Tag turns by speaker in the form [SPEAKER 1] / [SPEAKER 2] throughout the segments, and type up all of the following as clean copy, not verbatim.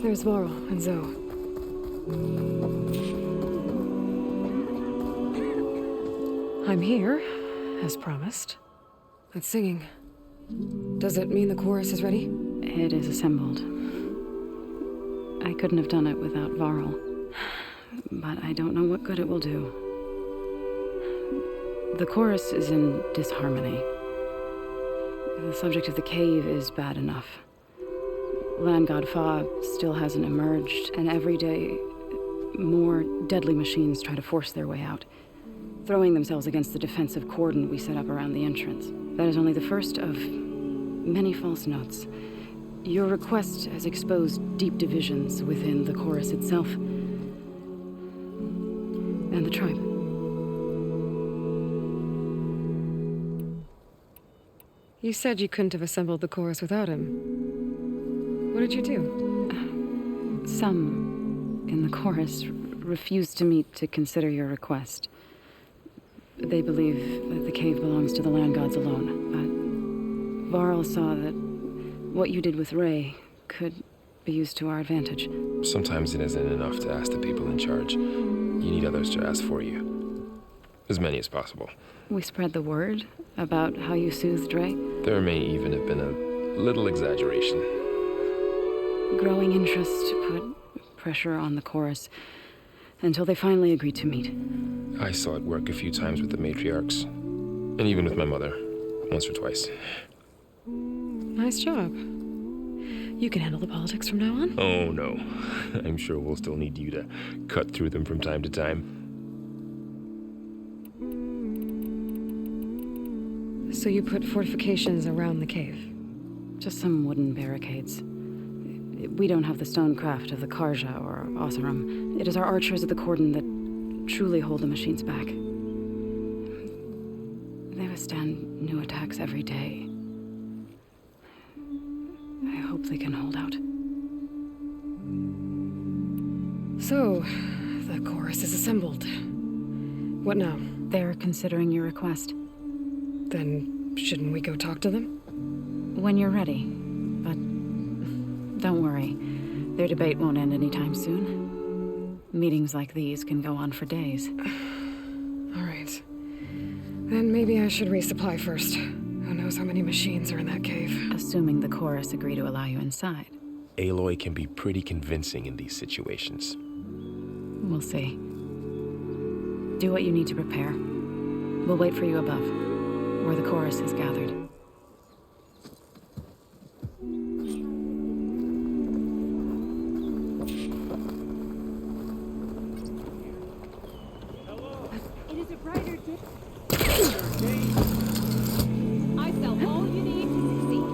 [SPEAKER 1] There's Varl and Zoe. I'm here, as promised. It's singing. Does it mean the chorus is ready?
[SPEAKER 2] It is assembled. I couldn't have done it without Varl. But I don't know what good it will do. The chorus is in disharmony. The subject of the cave is bad enough. Land God Fa still hasn't emerged, and every day more deadly machines try to force their way out, throwing themselves against the defensive cordon we set up around the entrance. That is only the first of many false notes. Your request has exposed deep divisions within the chorus itself and the tribe.
[SPEAKER 1] You said you couldn't have assembled the chorus without him. What did you do?
[SPEAKER 2] Some in the chorus refused to meet to consider your request. They believe that the cave belongs to the land gods alone, but Varl saw that what you did with Ray could be used to our advantage.
[SPEAKER 3] Sometimes it isn't enough to ask the people in charge. You need others to ask for you. As many as possible.
[SPEAKER 2] We spread the word about how you soothed Ray.
[SPEAKER 3] There may even have been a little exaggeration.
[SPEAKER 2] Growing interest put pressure on the chorus until they finally agreed to meet.
[SPEAKER 3] I saw it work a few times with the matriarchs, and even with my mother, once or twice.
[SPEAKER 1] Nice job. You can handle the politics from now on?
[SPEAKER 3] Oh, no. I'm sure we'll still need you to cut through them from time to time.
[SPEAKER 1] So you put fortifications around the cave?
[SPEAKER 2] Just some wooden barricades. We don't have the stonecraft of the Karja or Oseram. It is our archers at the cordon that truly hold the machines back. They withstand new attacks every day. I hope they can hold out.
[SPEAKER 1] So, the chorus is assembled. What now?
[SPEAKER 2] They're considering your request.
[SPEAKER 1] Then, shouldn't we go talk to them?
[SPEAKER 2] When you're ready. But don't worry. Their debate won't end anytime soon. Meetings like these can go on for days.
[SPEAKER 1] All right. Then maybe I should resupply first. Who knows how many machines are in that cave?
[SPEAKER 2] Assuming the chorus agree to allow you inside.
[SPEAKER 3] Aloy can be pretty convincing in these situations.
[SPEAKER 2] We'll see. Do what you need to prepare. We'll wait for you above, where the chorus is gathered.
[SPEAKER 4] It is a brighter day. I sell all you need to succeed.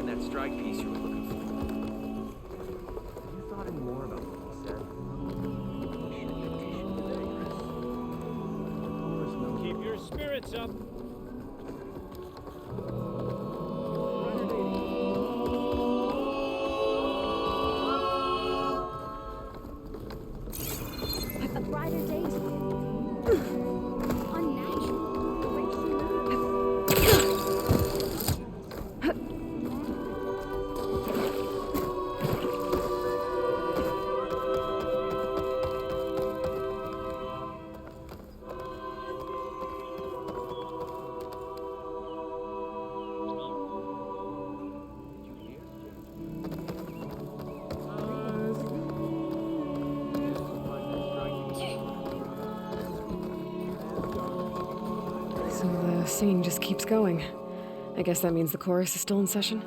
[SPEAKER 5] That strike piece you were looking for. Have you thought any more about what he said?
[SPEAKER 6] Keep your spirits up.
[SPEAKER 4] A brighter day. Unnatural.
[SPEAKER 1] So the singing just keeps going. I guess that means the chorus is still in session?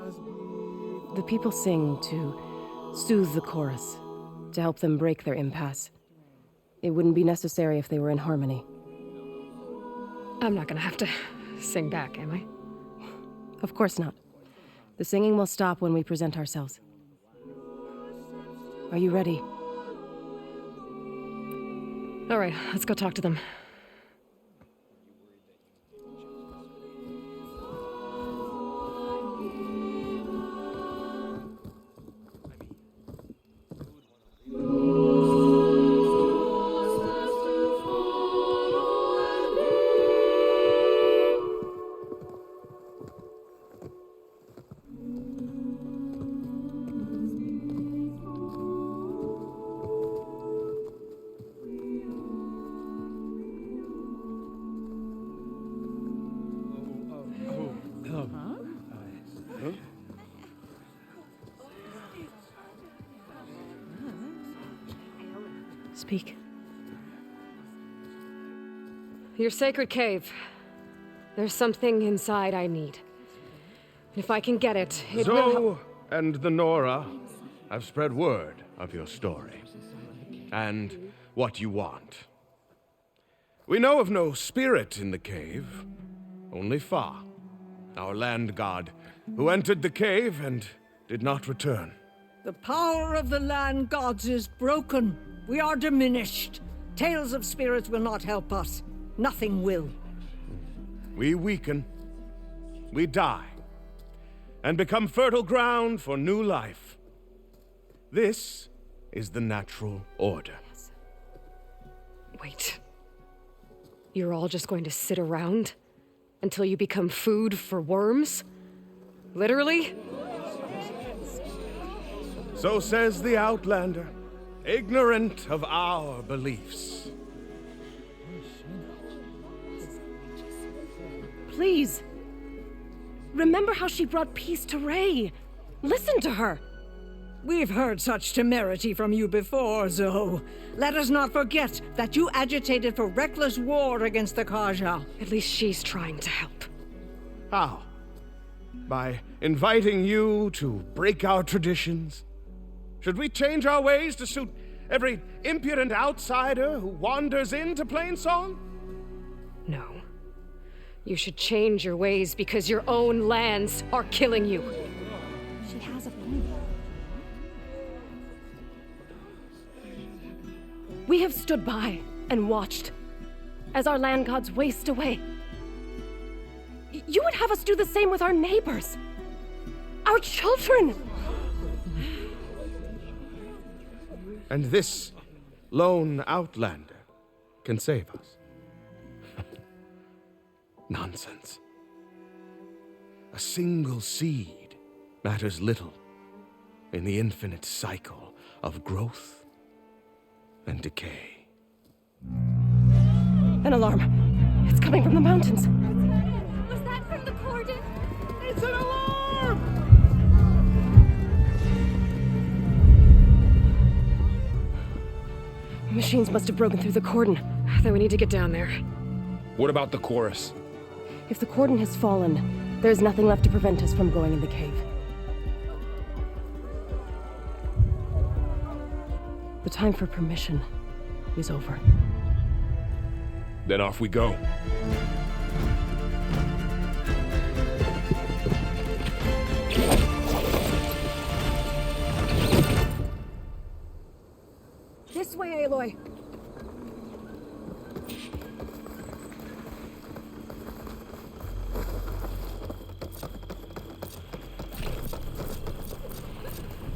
[SPEAKER 7] The people sing to soothe the chorus, to help them break their impasse. It wouldn't be necessary if they were in harmony.
[SPEAKER 1] I'm not gonna have to sing back, am I?
[SPEAKER 7] Of course not. The singing will stop when we present ourselves. Are you ready?
[SPEAKER 1] All right, let's go talk to them.
[SPEAKER 7] Speak.
[SPEAKER 1] Your sacred cave. There's something inside I need. If I can get it, it will help.
[SPEAKER 8] Zoe and the Nora have spread word of your story and what you want. We know of no spirit in the cave, only Fa, our land god, who entered the cave and did not return.
[SPEAKER 9] The power of the land gods is broken. We are diminished. Tales of spirits will not help us. Nothing will.
[SPEAKER 8] We weaken, we die, and become fertile ground for new life. This is the natural order.
[SPEAKER 1] Wait. You're all just going to sit around until you become food for worms? Literally?
[SPEAKER 8] So says the Outlander, ignorant of our beliefs.
[SPEAKER 7] Please. Remember how she brought peace to Ray. Listen to her.
[SPEAKER 9] We've heard such temerity from you before, Zoe. Let us not forget that you agitated for reckless war against the Kaja.
[SPEAKER 1] At least she's trying to help.
[SPEAKER 8] How? By inviting you to break our traditions? Should we change our ways to suit every impudent outsider who wanders into Plainsong?
[SPEAKER 1] No. You should change your ways because your own lands are killing you.
[SPEAKER 4] She has a point.
[SPEAKER 7] We have stood by and watched as our land gods waste away. You would have us do the same with our neighbors, our children.
[SPEAKER 8] And this lone outlander can save us. Nonsense. A single seed matters little in the infinite cycle of growth and decay.
[SPEAKER 7] An alarm. It's coming from the mountains.
[SPEAKER 4] Was that from the cordon?
[SPEAKER 8] It's an alarm!
[SPEAKER 7] The machines must have broken through the cordon.
[SPEAKER 1] Then we need to get down there.
[SPEAKER 3] What about the chorus?
[SPEAKER 7] If the cordon has fallen, there's nothing left to prevent us from going in the cave. The time for permission is over.
[SPEAKER 3] Then off we go.
[SPEAKER 4] This way, Aloy.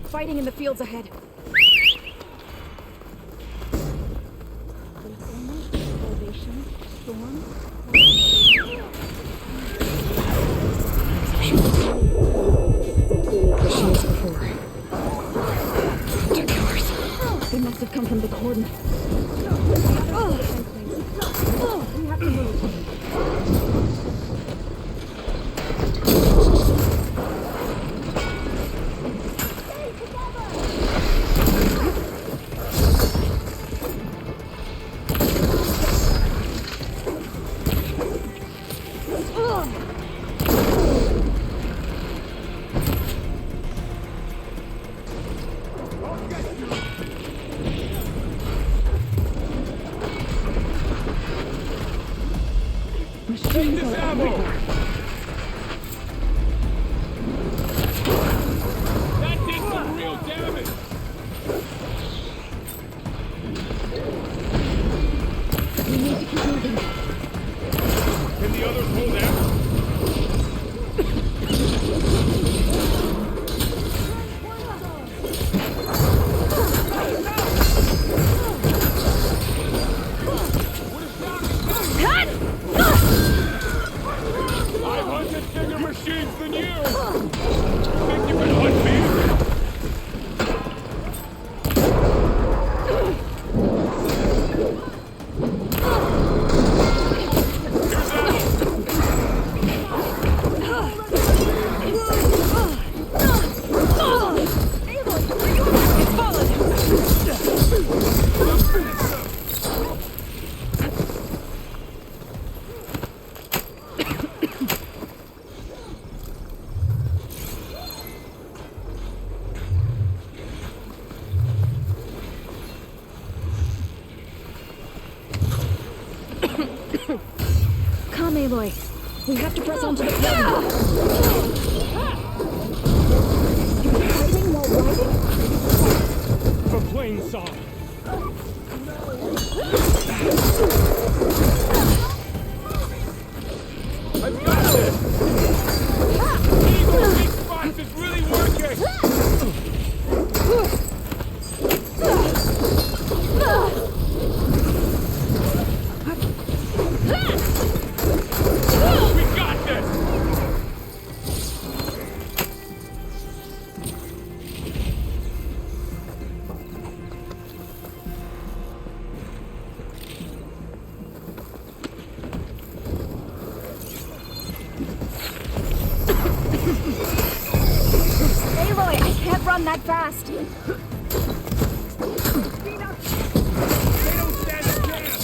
[SPEAKER 4] Fighting in the fields ahead.
[SPEAKER 1] Machines before. They're killers.
[SPEAKER 4] They must have come from the cordon. We have to move.
[SPEAKER 6] Take this ammo! That did some real damage!
[SPEAKER 4] We need to keep moving.
[SPEAKER 6] Can the others hold out? I've hunted bigger machines than you! Think you can hunt me?
[SPEAKER 4] Come, Aloy. We have to press onto the plane. You're fighting while riding?
[SPEAKER 6] For plain song. I've got this! Eagle Big Spots is really working! We got this!
[SPEAKER 4] Aloy, I can't run that fast.
[SPEAKER 6] They don't stand a chance!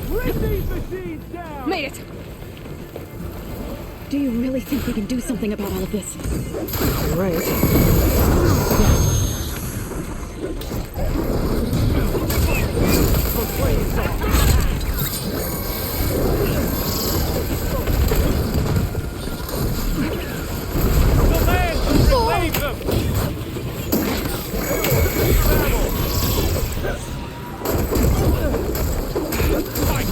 [SPEAKER 6] Bring these machines down!
[SPEAKER 1] Made it!
[SPEAKER 4] Do you really think we can do something about all of this?
[SPEAKER 1] Right.
[SPEAKER 6] The land will reclaim them! Fight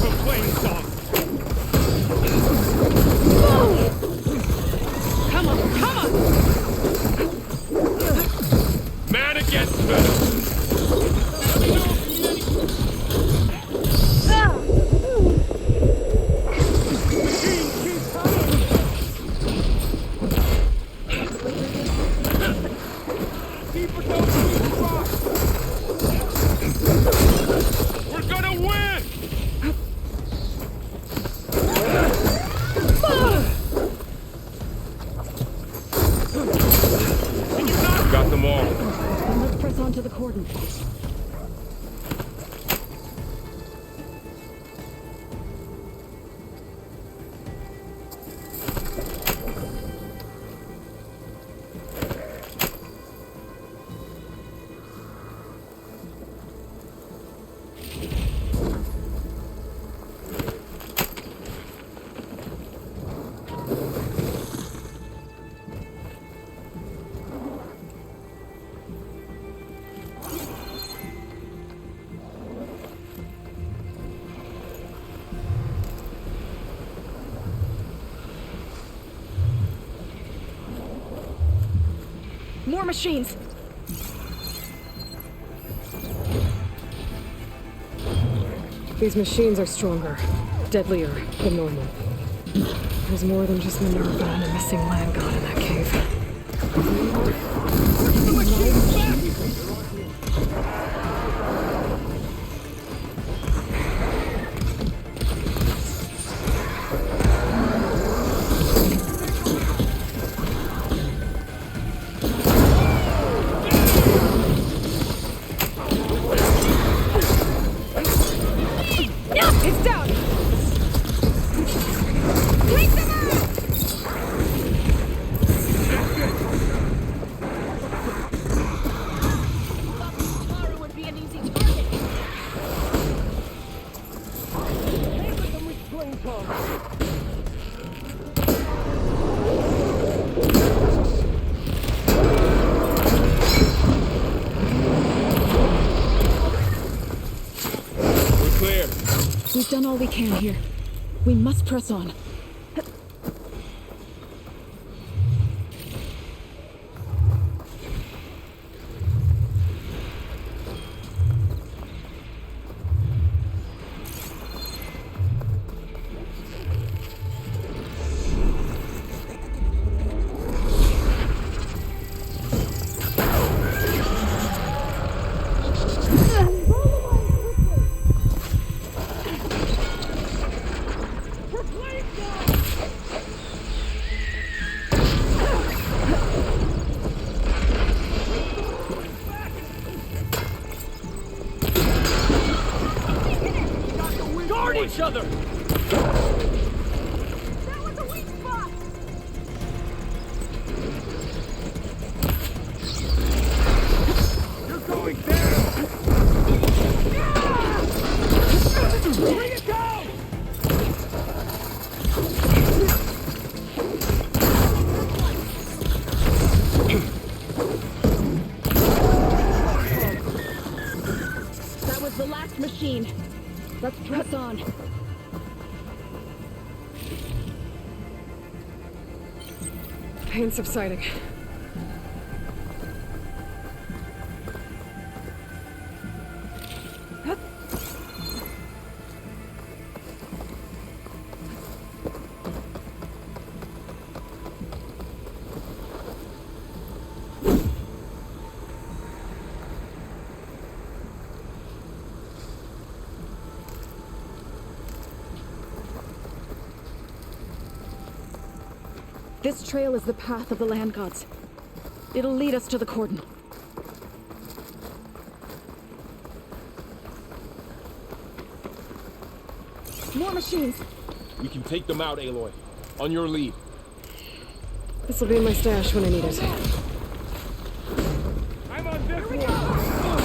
[SPEAKER 6] for plain song!
[SPEAKER 1] Come on, come on!
[SPEAKER 6] Man against man! Machines keep coming! Keep it those big rocks! We're gonna win! Can you not? Got them all.
[SPEAKER 4] Then let's press onto the cordon.
[SPEAKER 1] More machines! These machines are stronger, deadlier than normal. There's more than just Minerva and a missing land god in that cave. It's down! Take them out!
[SPEAKER 6] We're clear.
[SPEAKER 4] We've done all we can here. We must press on.
[SPEAKER 5] Guard each other!
[SPEAKER 6] You're going down! Where you go?
[SPEAKER 4] That was the last machine. Let's press on.
[SPEAKER 1] Pain subsiding.
[SPEAKER 4] This trail is the path of the land gods. It'll lead us to the cordon. More machines!
[SPEAKER 6] We can take them out, Aloy. On your lead.
[SPEAKER 1] This'll be in my stash when I need it.
[SPEAKER 6] I'm on this one!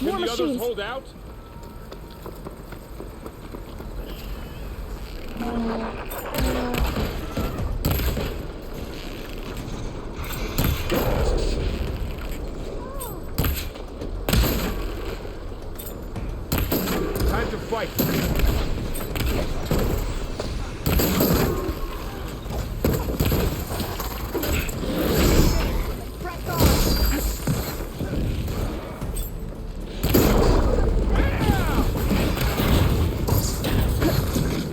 [SPEAKER 4] More
[SPEAKER 6] Can the others
[SPEAKER 4] machines!
[SPEAKER 6] hold out? Time to fight.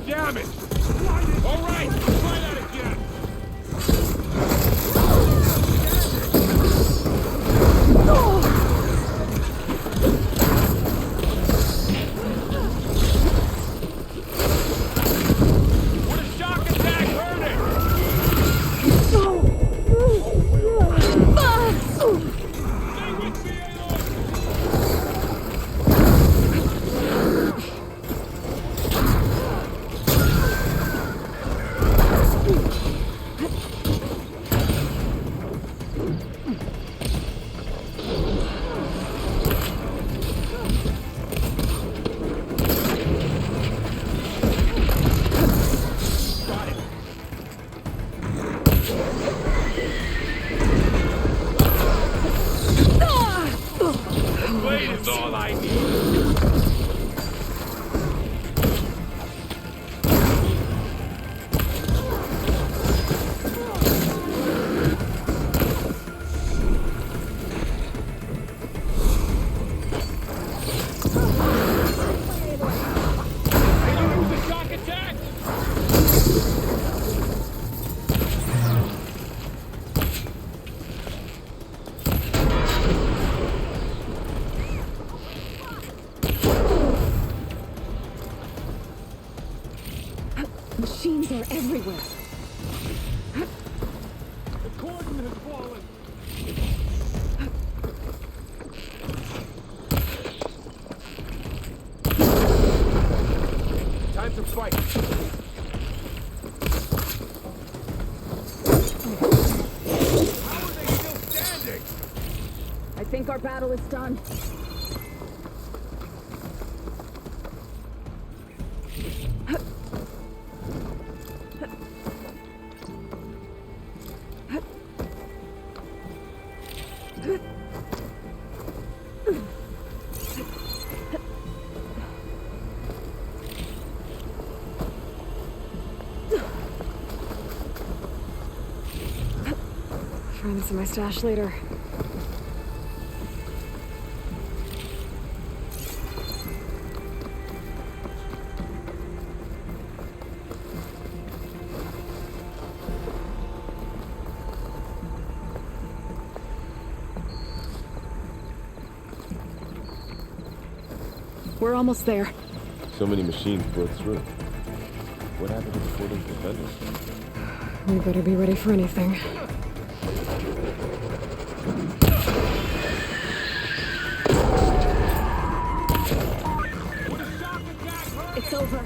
[SPEAKER 6] Damn it! All right, try that again. What a shot!
[SPEAKER 1] Machines are everywhere.
[SPEAKER 6] The cordon has fallen.
[SPEAKER 5] Time to fight.
[SPEAKER 8] How are they still standing?
[SPEAKER 4] I think our battle is done.
[SPEAKER 1] Find this in my stash later. We're almost there.
[SPEAKER 3] So many machines broke through. What happened to the cordon's defenders?
[SPEAKER 1] We better be ready for anything.
[SPEAKER 4] It's over.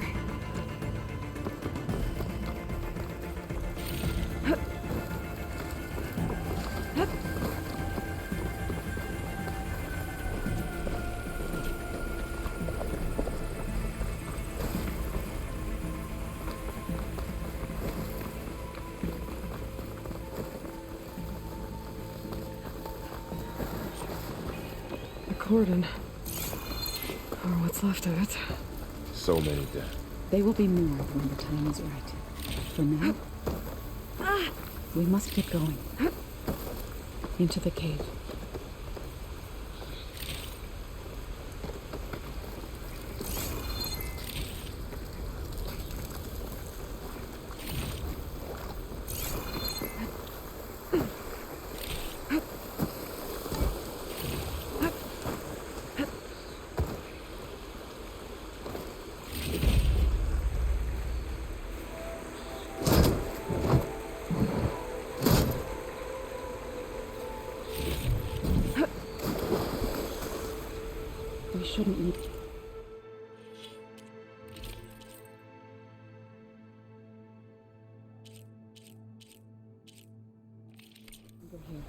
[SPEAKER 1] The cordon. Or what's left of it.
[SPEAKER 3] So many dead.
[SPEAKER 2] They will be more when the time is right. For now, we must keep going. Into the cave. We shouldn't need... Over here.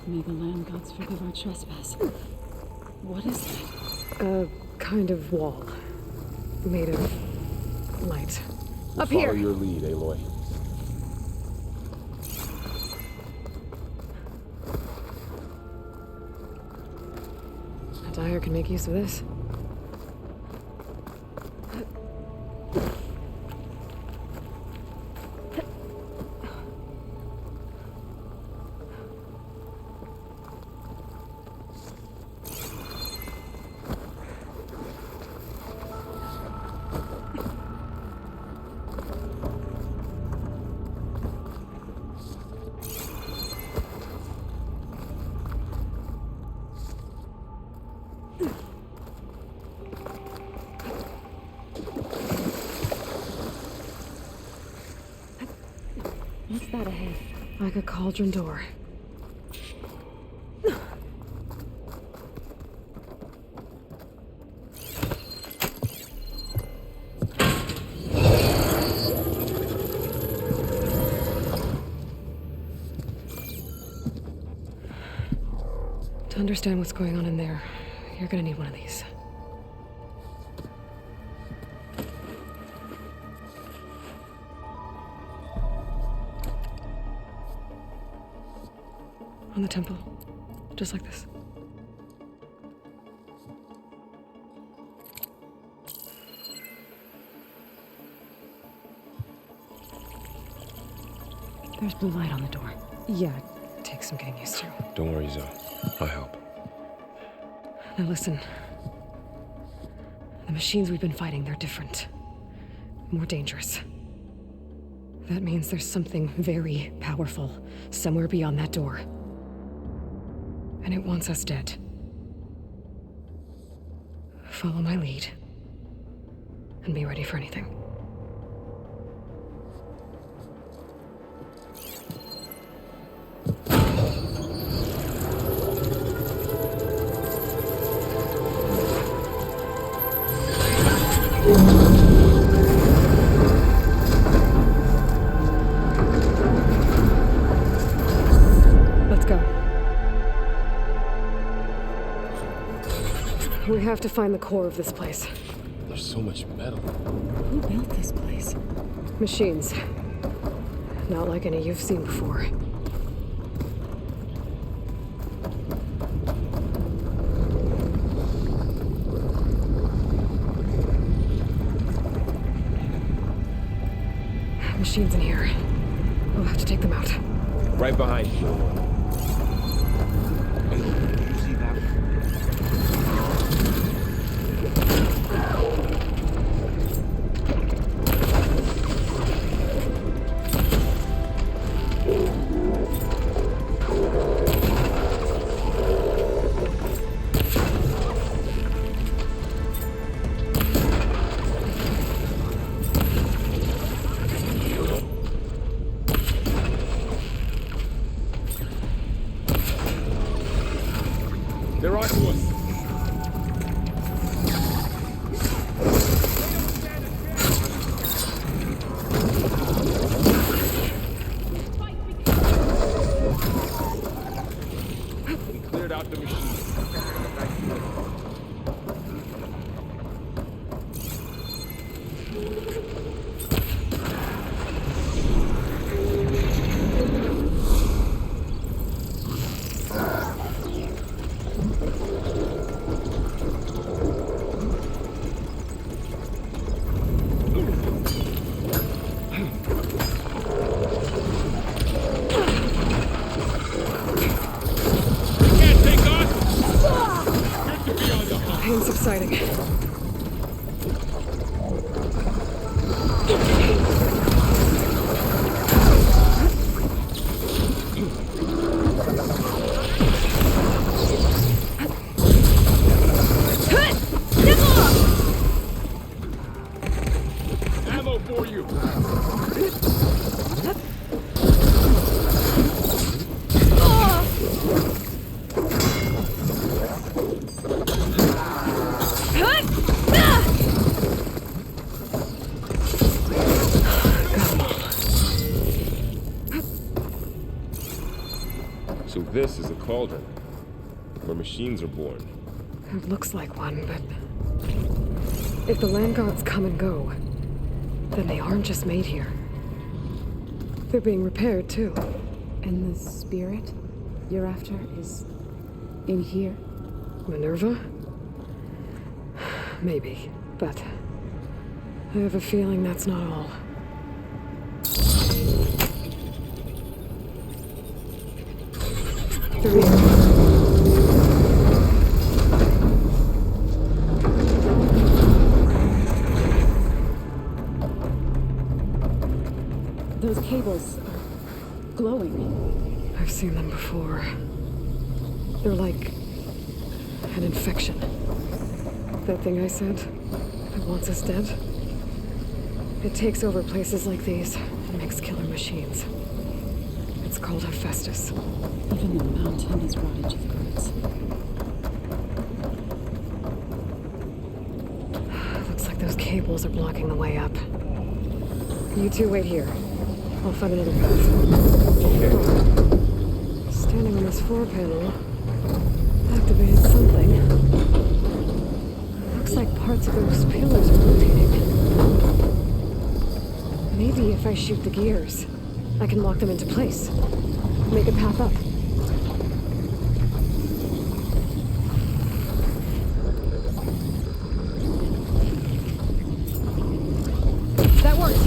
[SPEAKER 2] May the land gods forgive our trespass. What is that?
[SPEAKER 1] A kind of wall. Made of light. Up
[SPEAKER 3] Follow
[SPEAKER 1] here!
[SPEAKER 3] your lead, Aloy.
[SPEAKER 1] A dyer can make use of this.
[SPEAKER 2] What's that ahead?
[SPEAKER 1] Like a cauldron door. To understand what's going on in there, you're gonna need one of these. On the temple. Just like this.
[SPEAKER 2] There's blue light on the door.
[SPEAKER 1] Yeah, it takes some getting used to.
[SPEAKER 3] Don't worry, Zoe. I'll help.
[SPEAKER 1] Now listen. The machines we've been fighting, they're different. more dangerous. That means there's something very powerful somewhere beyond that door. And it wants us dead. Follow my lead. And be ready for anything. Let's go. We have to find the core of this place.
[SPEAKER 3] There's so much metal.
[SPEAKER 2] Who built this place?
[SPEAKER 1] Machines. Not like any you've seen before. Machines in here. We'll have to take them out.
[SPEAKER 3] Right behind you.
[SPEAKER 5] You see that?
[SPEAKER 3] They're on to us. We cleared out the machine. Can't take us! Good to be on the hunt.
[SPEAKER 1] Pain's subsiding.
[SPEAKER 3] Ammo for you. So this is a cauldron, where machines are born.
[SPEAKER 1] It looks like one, but if the land gods come and go, then they aren't just made here. They're being repaired, too.
[SPEAKER 2] And the spirit you're after is in here?
[SPEAKER 1] Minerva? Maybe, but I have a feeling that's not all. Through here.
[SPEAKER 2] Those cables are glowing.
[SPEAKER 1] I've seen them before. They're like an infection. That thing I said that wants us dead. It takes over places like these and makes killer machines. It's called Hephaestus.
[SPEAKER 2] Even the mountain is rotted to the roots.
[SPEAKER 1] Looks like those cables are blocking the way up. You two wait here. I'll find another path. Oh. Standing on this floor panel activated something. Looks like parts of those pillars are rotating. Maybe if I shoot the gears, I can lock them into place. Make a path up. That worked!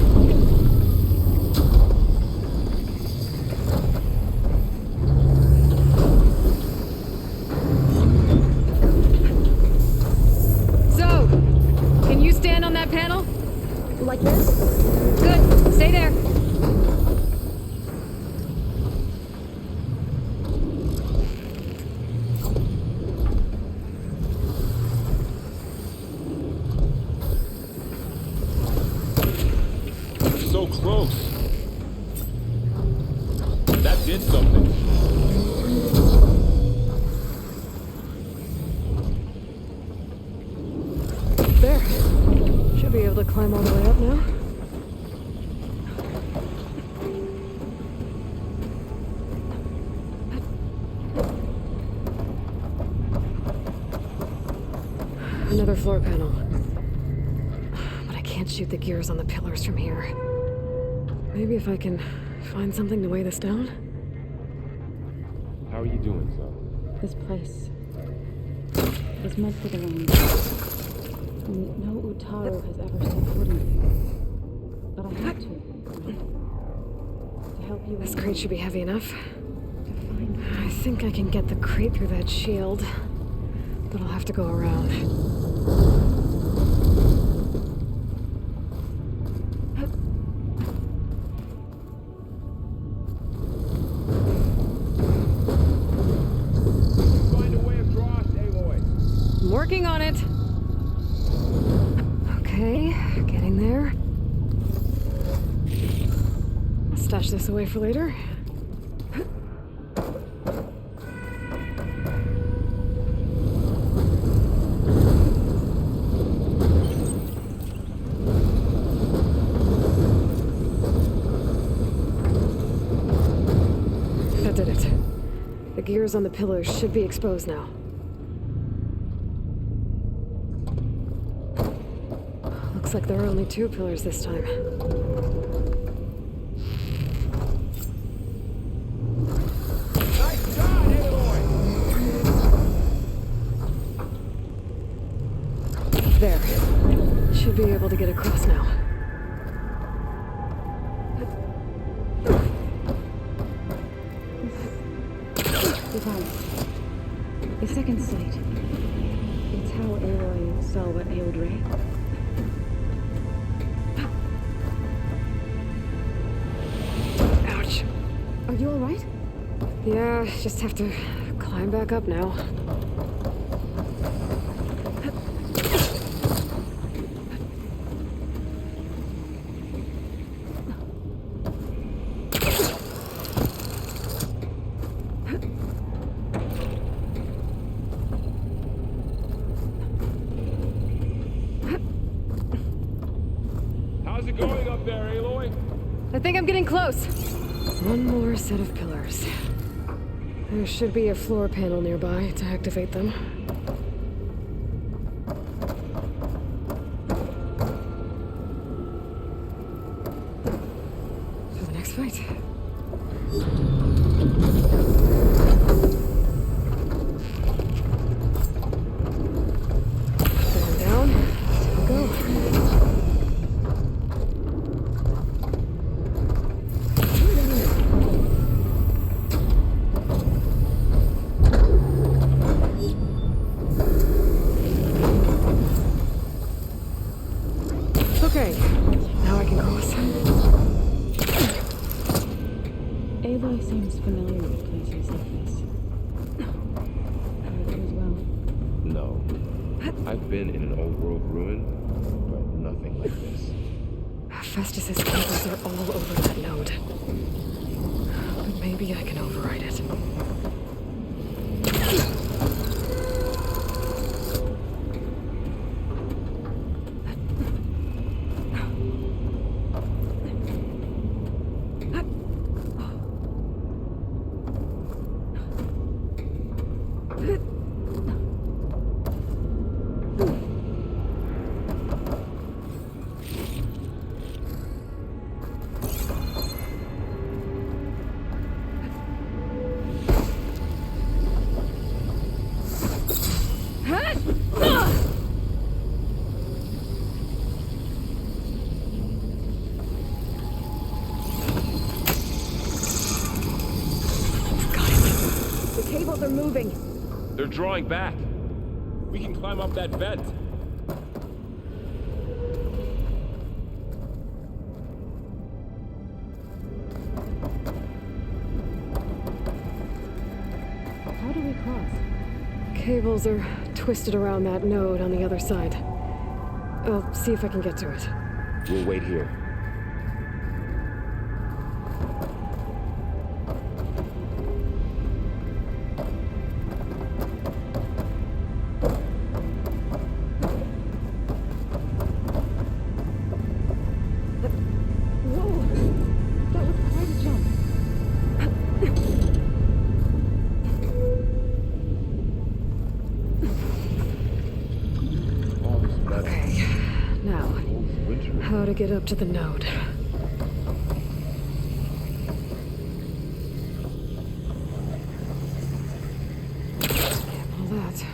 [SPEAKER 1] So, can you stand on that panel?
[SPEAKER 4] Like this?
[SPEAKER 2] Good. Stay there.
[SPEAKER 6] So close. That did something.
[SPEAKER 1] There. Should be able to climb all the way up now. Another floor panel. But I can't shoot the gears on the pillars from here. Maybe if I can find something to weigh this down?
[SPEAKER 3] How are you doing, son?
[SPEAKER 2] This place is meant for the lonely. No Utaru has ever set foot in it. But I had to help you.
[SPEAKER 1] This crate should be heavy enough.
[SPEAKER 2] To find
[SPEAKER 1] I think I can get the crate through that shield. But I'll have to go around.
[SPEAKER 6] Find a way across, Aloy.
[SPEAKER 1] I'm working on it. Okay, getting there. I'll stash this away for later. That did it. The gears on the pillars should be exposed now. Looks like there are only 2 pillars this time.
[SPEAKER 6] Nice shot, Aloy.
[SPEAKER 1] There. Should be able to get across now.
[SPEAKER 2] device. The second sight. It's how Aloy saw what ailed Ray.
[SPEAKER 1] Ouch.
[SPEAKER 2] Are you alright?
[SPEAKER 1] Yeah, just have to climb back up now.
[SPEAKER 6] How's it going up there, Aloy?
[SPEAKER 1] I think I'm getting close. One more set of pillars. There should be a floor panel nearby to activate them. For the next fight. Going down. Go. Okay, now I can cross.
[SPEAKER 2] Aloy seems familiar with places like this. Are you as well?
[SPEAKER 3] No. I've been in an old world ruin, but nothing like this.
[SPEAKER 1] Festus's cables are all over that node. But maybe I can override it.
[SPEAKER 4] The cables are moving.
[SPEAKER 6] They're drawing back. We can climb up that vent.
[SPEAKER 1] Cables are twisted around that node on the other side. I'll see if I can get to it.
[SPEAKER 3] We'll wait here.
[SPEAKER 1] How to get up to the node. All that.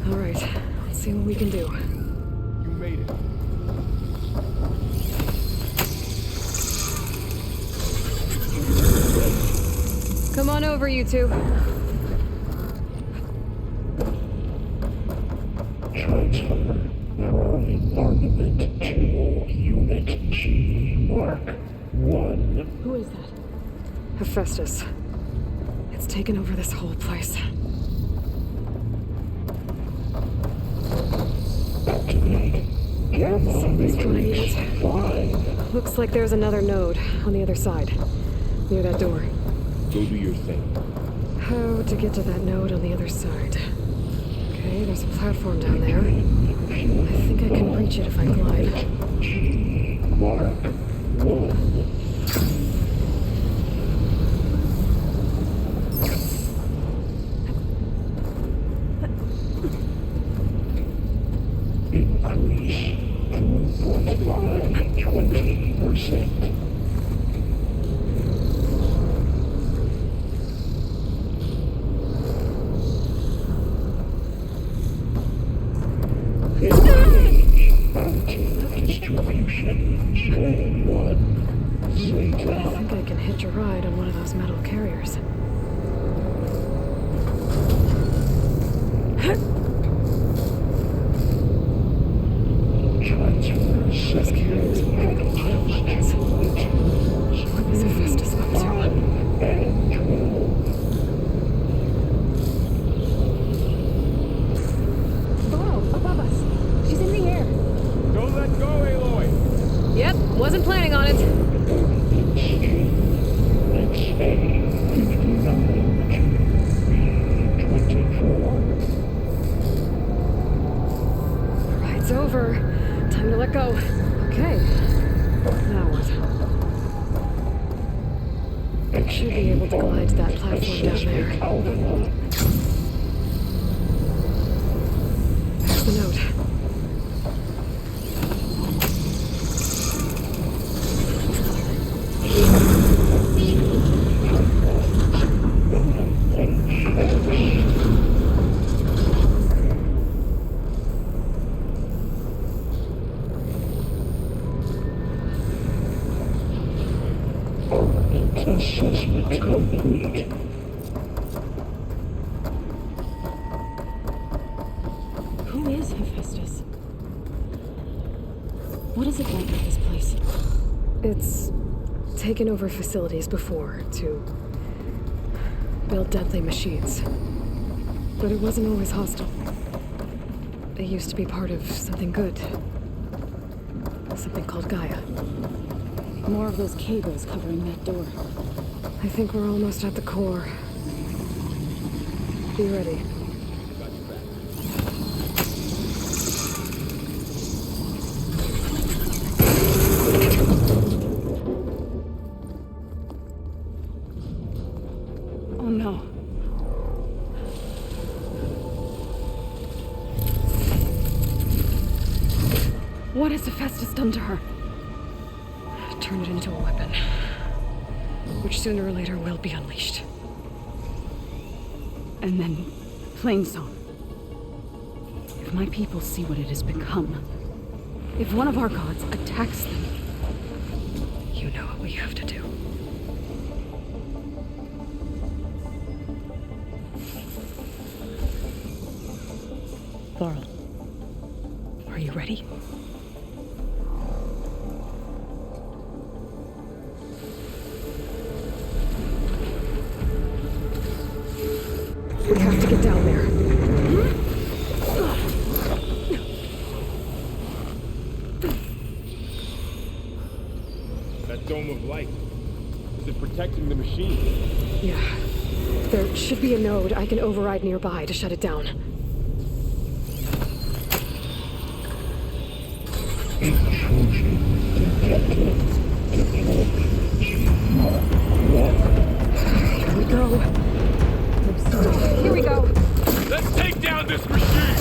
[SPEAKER 1] All right, let's see what we can do.
[SPEAKER 6] You made it.
[SPEAKER 1] Come on over, you two.
[SPEAKER 10] Transfer throwing armament to Unit G Mark 1.
[SPEAKER 1] Who is that? Hephaestus. It's taken over this whole place.
[SPEAKER 10] Activate Gamma Matrix 5.
[SPEAKER 1] Looks like there's another node on the other side, near that door.
[SPEAKER 3] Go do your thing.
[SPEAKER 1] How to get to that node on the other side? Okay, there's a platform down there. I think I can reach it if I glide.
[SPEAKER 10] G Mark 1. Increase throughput by 20%. Distribution J1
[SPEAKER 1] I
[SPEAKER 10] Zeta.
[SPEAKER 1] think I can hitch a ride on one of those metal carriers.
[SPEAKER 10] Transfer
[SPEAKER 1] Those carriers will pick a lot of weapons. What is Hephaestus up to?
[SPEAKER 10] and 12.
[SPEAKER 1] Below, above us. She's in the air.
[SPEAKER 6] Don't let go, Aloy.
[SPEAKER 1] Yep, wasn't planning on it.
[SPEAKER 10] XA 59 to B24.
[SPEAKER 1] The ride's over. Time to let go. Okay. Now what? Should be able to glide to that platform down there. There's the note.
[SPEAKER 10] Assessment complete.
[SPEAKER 2] Who is Hephaestus? What is it like at this place?
[SPEAKER 1] It's taken over facilities before to build deadly machines. But it wasn't always hostile. It used to be part of something good. Something called Gaia.
[SPEAKER 2] More of those cables covering that door.
[SPEAKER 1] I think we're almost at the core. Be ready.
[SPEAKER 2] Oh no. What has Hephaestus done to her?
[SPEAKER 1] Turn it into a weapon, which sooner or later will be unleashed.
[SPEAKER 2] And then, Plainsong. If my people see what it has become, if one of our gods attacks them,
[SPEAKER 1] You know what we have to do.
[SPEAKER 7] Laurel, are you ready?
[SPEAKER 1] We have to get down there.
[SPEAKER 6] That dome of light. Is it protecting the machine?
[SPEAKER 1] Yeah. There should be a node I can override nearby to shut it down. Here we go. Here we go.
[SPEAKER 6] Let's take down this machine!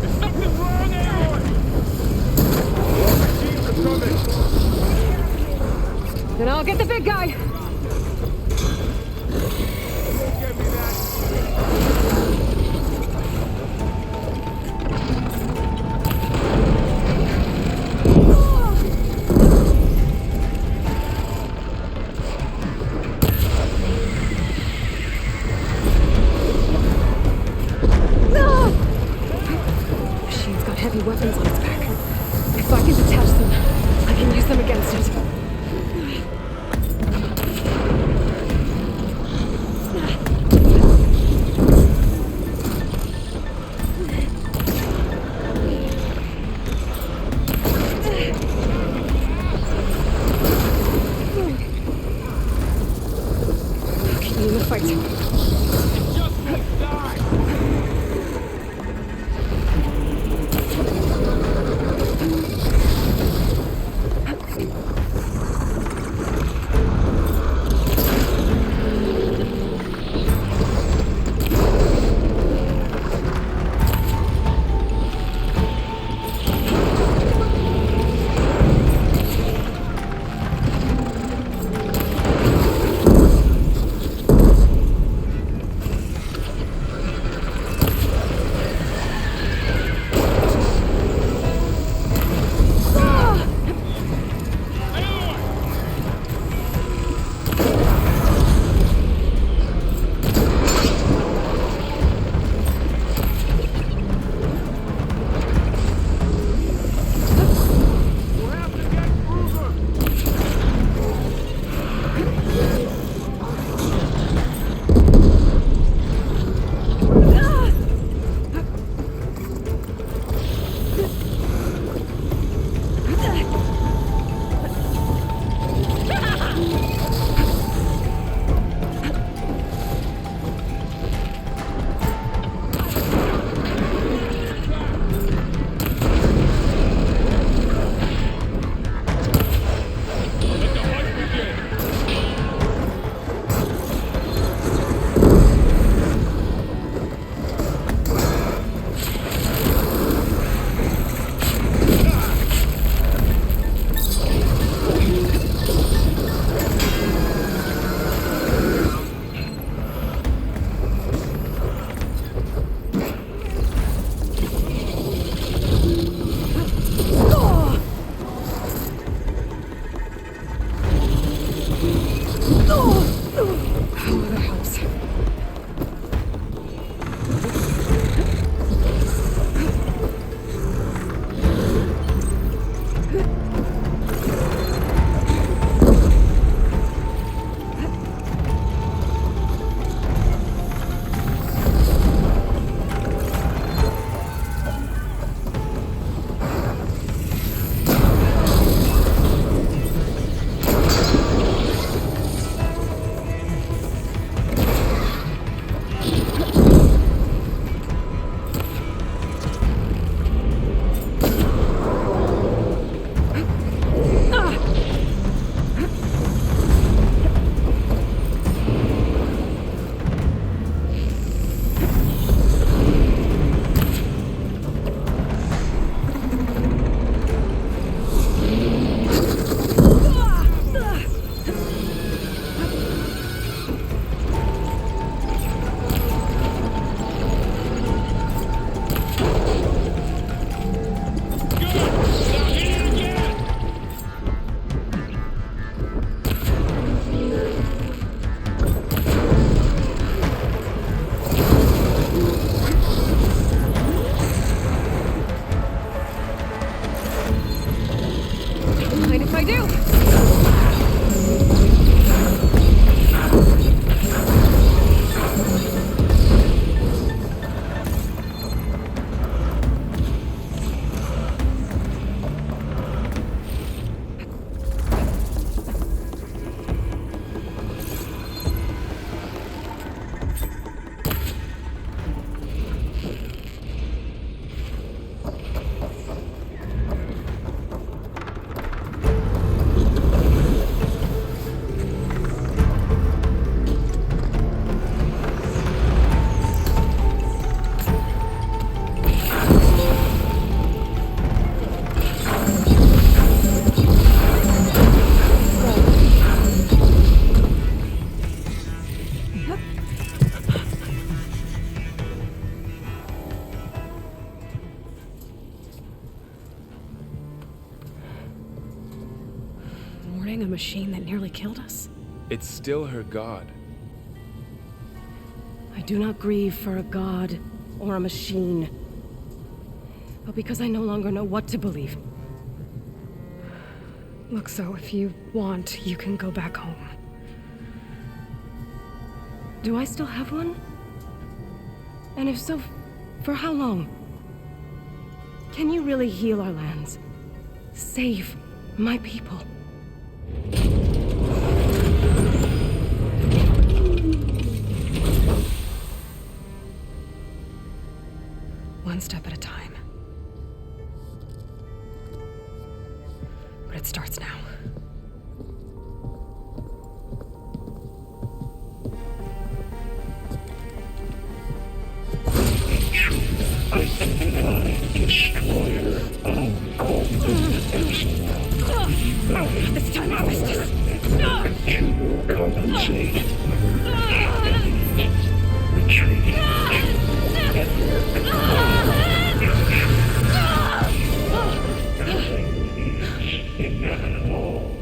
[SPEAKER 6] Is something wrong, Aloy? More machines are coming!
[SPEAKER 1] Then I'll get the big guy.
[SPEAKER 6] Get me that!
[SPEAKER 1] Machine's got heavy weapons on its back. If I can detach them, I can use them against it. I'll keep you in the fight.
[SPEAKER 6] Just won't die!
[SPEAKER 1] honoring a machine that nearly killed us?
[SPEAKER 3] It's still her god.
[SPEAKER 7] I do not grieve for a god or a machine, but because I no longer know what to believe.
[SPEAKER 1] Look, so if you want, you can go back home.
[SPEAKER 7] Do I still have one? And if so, for how long? Can you really heal our lands? Save my people?
[SPEAKER 1] One step at a time. But it starts now.
[SPEAKER 10] Destroyer of all
[SPEAKER 1] This time I missed it.
[SPEAKER 10] to compensate. Retreat. Inevitable.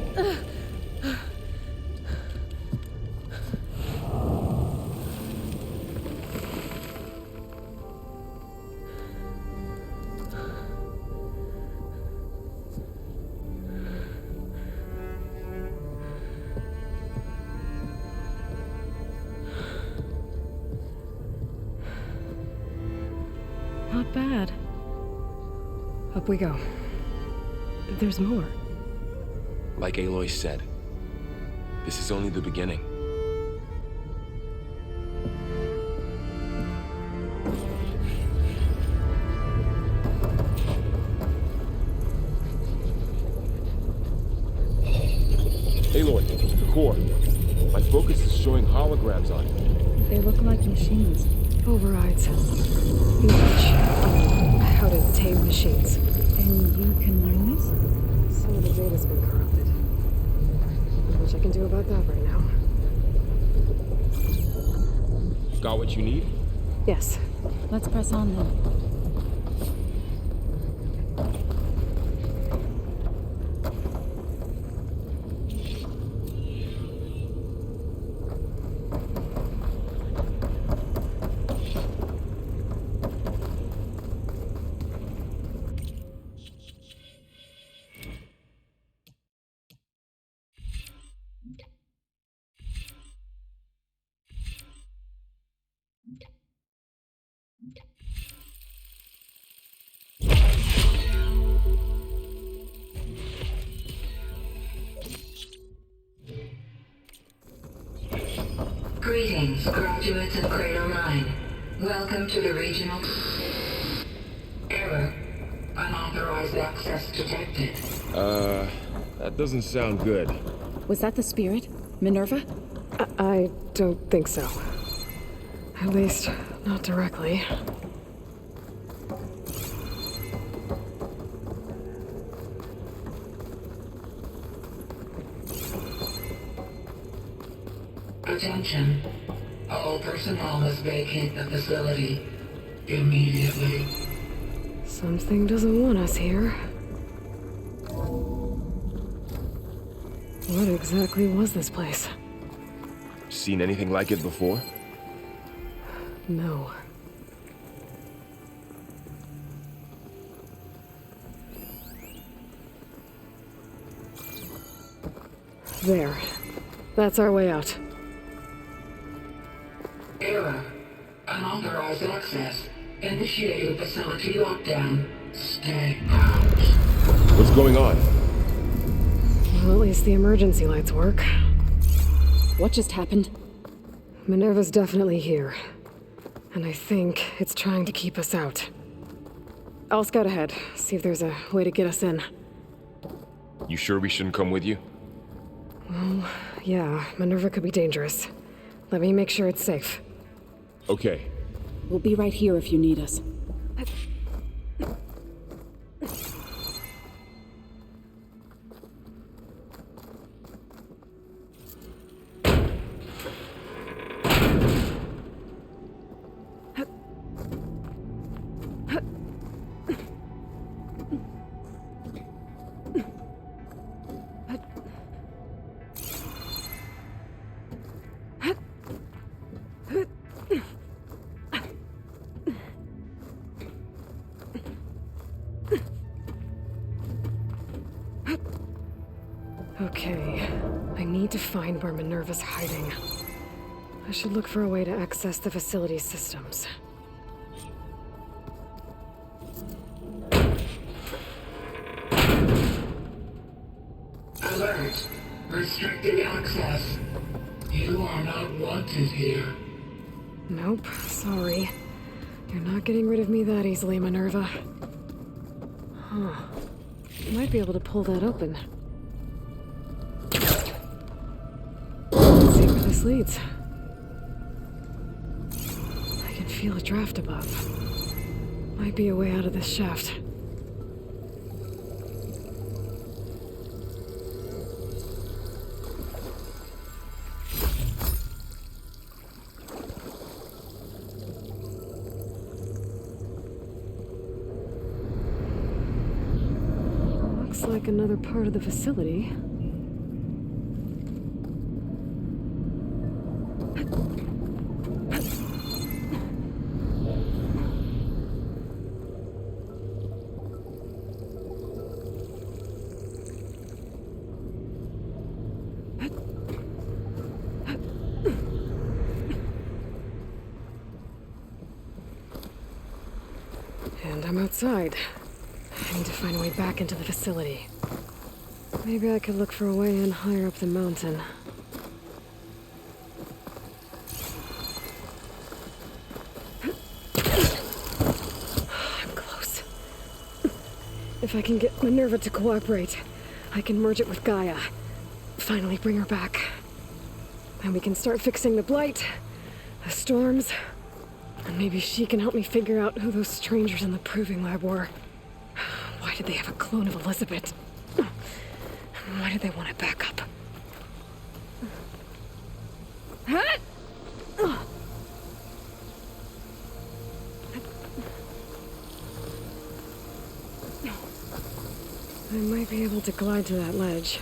[SPEAKER 7] Not bad.
[SPEAKER 1] Up we go.
[SPEAKER 7] There's more.
[SPEAKER 3] Like Aloy said, this is only the beginning. Aloy, the core. My focus is showing holograms on it.
[SPEAKER 2] They look like machines.
[SPEAKER 1] Overrides. Knowledge on how to tame machines.
[SPEAKER 2] And you can learn this?
[SPEAKER 1] Some of the data's been corrupted. Not much I can do about that right now.
[SPEAKER 3] Got what you need?
[SPEAKER 1] Yes.
[SPEAKER 2] Let's press on then.
[SPEAKER 11] Greetings, graduates of Cradle 9. Welcome to the regional... Error. Unauthorized access detected.
[SPEAKER 3] That doesn't sound good.
[SPEAKER 2] Was that the spirit? Minerva?
[SPEAKER 1] I don't think so. At least, not directly.
[SPEAKER 11] Attention. All personnel must vacate the facility immediately.
[SPEAKER 1] Something doesn't want us here. What exactly was this place?
[SPEAKER 3] Seen anything like it before?
[SPEAKER 1] No. There. That's our way out.
[SPEAKER 11] Error. Unauthorized access. Initiating facility lockdown. Stay out.
[SPEAKER 3] What's going on?
[SPEAKER 1] Well, at least the emergency lights work.
[SPEAKER 2] What just happened?
[SPEAKER 1] Minerva's definitely here. And I think it's trying to keep us out. I'll scout ahead, see if there's a way to get us in.
[SPEAKER 3] You sure we shouldn't come with you?
[SPEAKER 1] Well, yeah, Minerva could be dangerous. Let me make sure it's safe.
[SPEAKER 3] Okay.
[SPEAKER 2] We'll be right here if you need us.
[SPEAKER 1] need to find where Minerva's hiding. I should look for a way to access the facility's systems.
[SPEAKER 10] Alert! Restricted access. You are not wanted here.
[SPEAKER 1] Nope, sorry. You're not getting rid of me that easily, Minerva. Huh. Might be able to pull that open. Let's see where this leads. I can feel a draft above. Might be a way out of this shaft. Looks like another part of the facility. And I'm outside. I need to find a way back into the facility. Maybe I could look for a way in higher up the mountain. I'm close. If I can get Minerva to cooperate, I can merge it with Gaia. Finally bring her back. And we can start fixing the blight, the storms, and maybe she can help me figure out who those strangers in the proving lab were. Why did they have a clone of Elizabeth? Why did they want to back up? I might be able to glide to that ledge.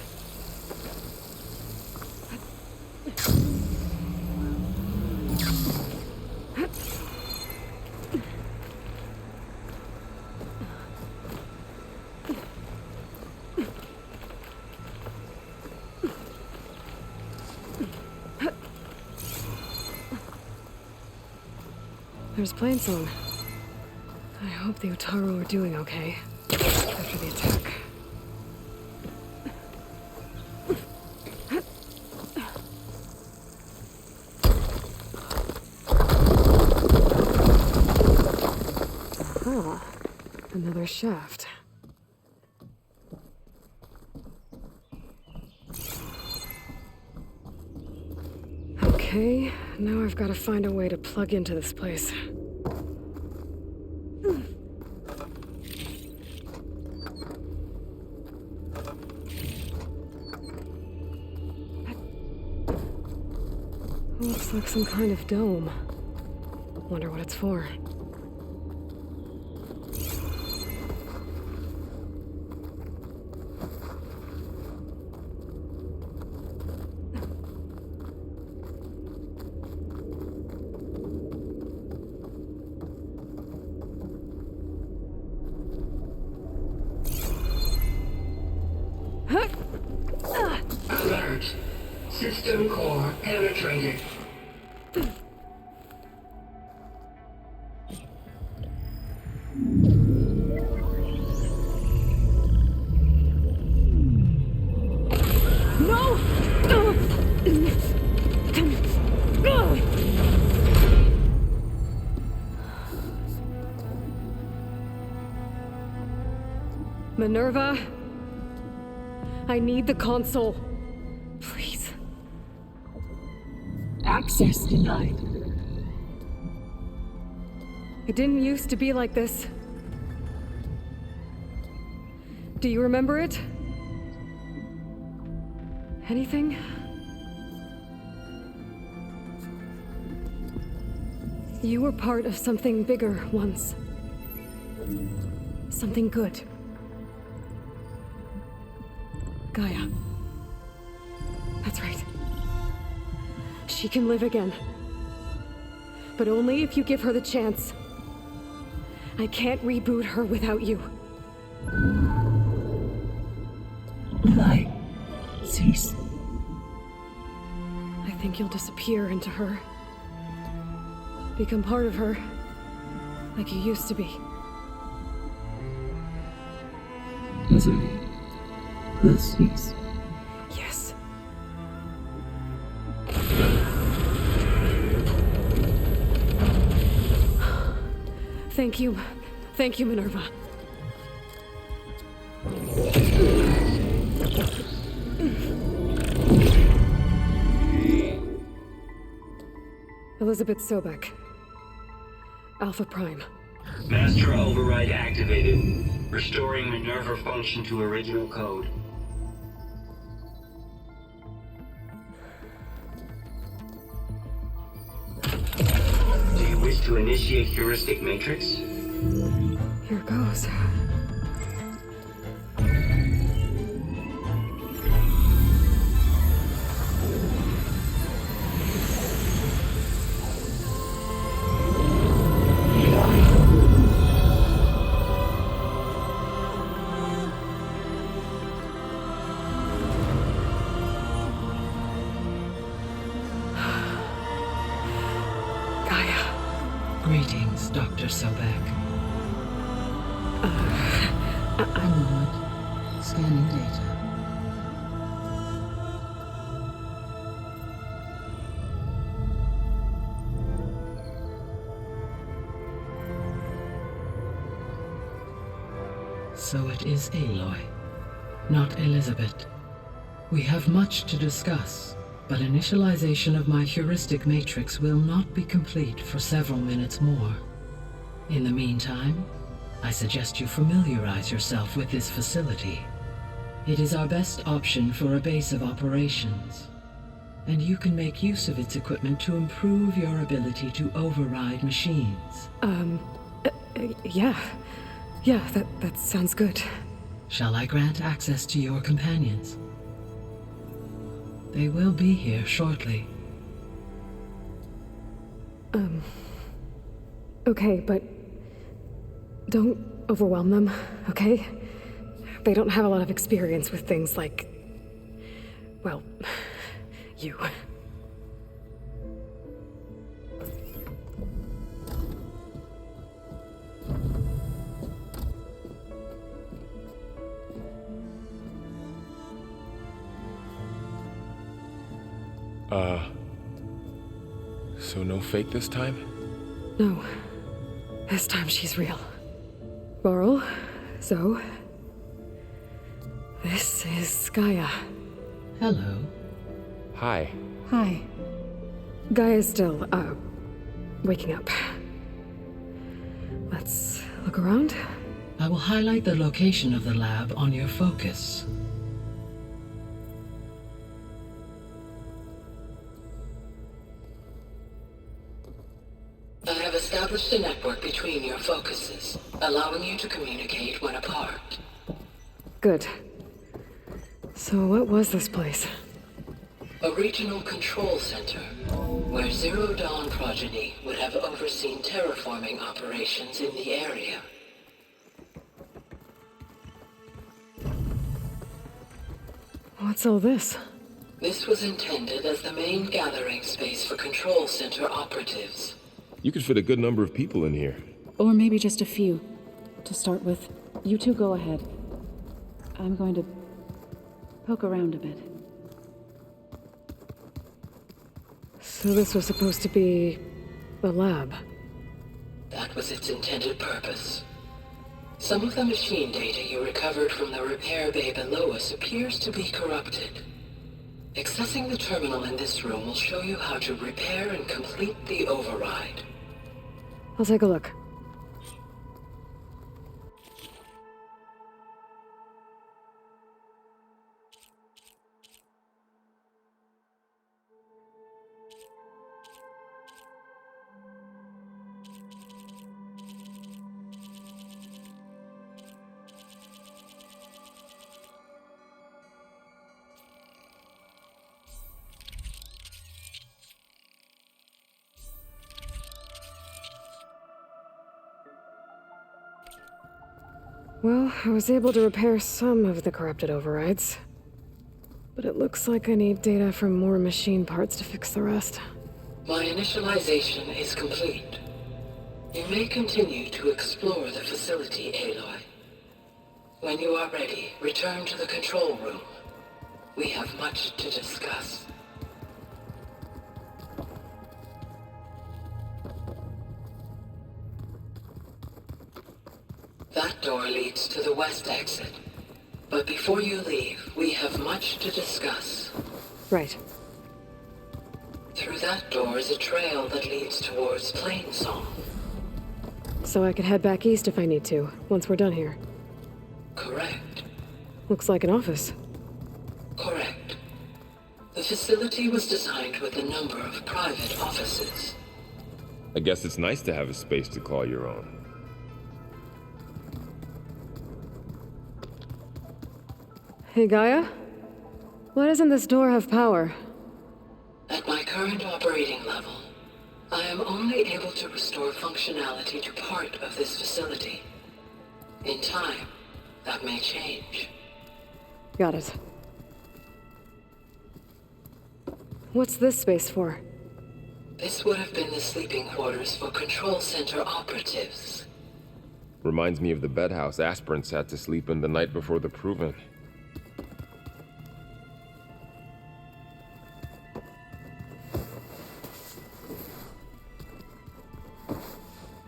[SPEAKER 1] There's Plainsong. I hope the Utaru are doing okay after the attack. Aha, another shaft. Okay, now I've got to find a way to plug into this place. Looks like some kind of dome. Wonder what it's for.
[SPEAKER 11] Alert. System core penetrated.
[SPEAKER 1] Minerva, I need the console. Please.
[SPEAKER 10] Access denied.
[SPEAKER 1] It didn't used to be like this. Do you remember it? Anything? You were part of something bigger once. Something good. Gaia. That's right. She can live again. But only if you give her the chance. I can't reboot her without you.
[SPEAKER 10] Light, cease.
[SPEAKER 1] think you'll disappear into her? Become part of her, like you used to be?
[SPEAKER 12] Desiree, this is...
[SPEAKER 1] Yes. Thank you. Thank you, Minerva. Elizabeth Sobek. Alpha Prime.
[SPEAKER 13] Master override activated. Restoring Minerva function to original code. Do you wish to initiate heuristic matrix?
[SPEAKER 1] Here goes.
[SPEAKER 12] Greetings, Dr. Sobek. A moment. Scanning data. So it is Aloy, not Elizabeth. We have much to discuss, but initialization of my heuristic matrix will not be complete for several minutes more. In the meantime, I suggest you familiarize yourself with this facility. It is our best option for a base of operations, and you can make use of its equipment to improve your ability to override machines.
[SPEAKER 1] Yeah. Yeah, that sounds good.
[SPEAKER 12] Shall I grant access to your companions? They will be here shortly.
[SPEAKER 1] Okay, but don't overwhelm them, okay? They don't have a lot of experience with things like, well, you.
[SPEAKER 3] So no fake this time?
[SPEAKER 1] No. This time she's real. Laurel, Zoe. This is Gaia.
[SPEAKER 12] Hello.
[SPEAKER 3] Hi.
[SPEAKER 1] Hi. Gaia's still, waking up. Let's look around.
[SPEAKER 12] I will highlight the location of the lab on your focus. I have established a network between your focuses, allowing you to communicate when apart.
[SPEAKER 1] Good. So what was this place?
[SPEAKER 12] A regional control center, where Zero Dawn progeny would have overseen terraforming operations in the area.
[SPEAKER 1] What's all this?
[SPEAKER 12] This was intended as the main gathering space for control center operatives.
[SPEAKER 3] You could fit a good number of people in here.
[SPEAKER 2] Or maybe just a few. To start with, you two go ahead. I'm going to poke around a bit.
[SPEAKER 1] So this was supposed to be the lab.
[SPEAKER 12] That was its intended purpose. Some of the machine data you recovered from the repair bay below us appears to be corrupted. Accessing the terminal in this room will show you how to repair and complete the override.
[SPEAKER 1] I'll take a look. Well, I was able to repair some of the corrupted overrides. But it looks like I need data from more machine parts to fix the rest.
[SPEAKER 12] My initialization is complete. You may continue to explore the facility, Aloy. When you are ready, return to the control room. We have much to discuss. That door leads to the west exit. But before you leave, we have much to discuss.
[SPEAKER 1] Right.
[SPEAKER 12] Through that door is a trail that leads towards Plainsong.
[SPEAKER 1] So I could head back east if I need to, once we're done here.
[SPEAKER 12] Correct.
[SPEAKER 1] Looks like an office.
[SPEAKER 12] Correct. The facility was designed with a number of private offices.
[SPEAKER 3] I guess it's nice to have a space to call your own.
[SPEAKER 1] Hey, Gaia? Why doesn't this door have power?
[SPEAKER 12] At my current operating level, I am only able to restore functionality to part of this facility. In time, that may change.
[SPEAKER 1] Got it. What's this space for?
[SPEAKER 12] This would have been the sleeping quarters for Control Center operatives.
[SPEAKER 3] Reminds me of the bedhouse aspirants had to sleep in the night before the proving.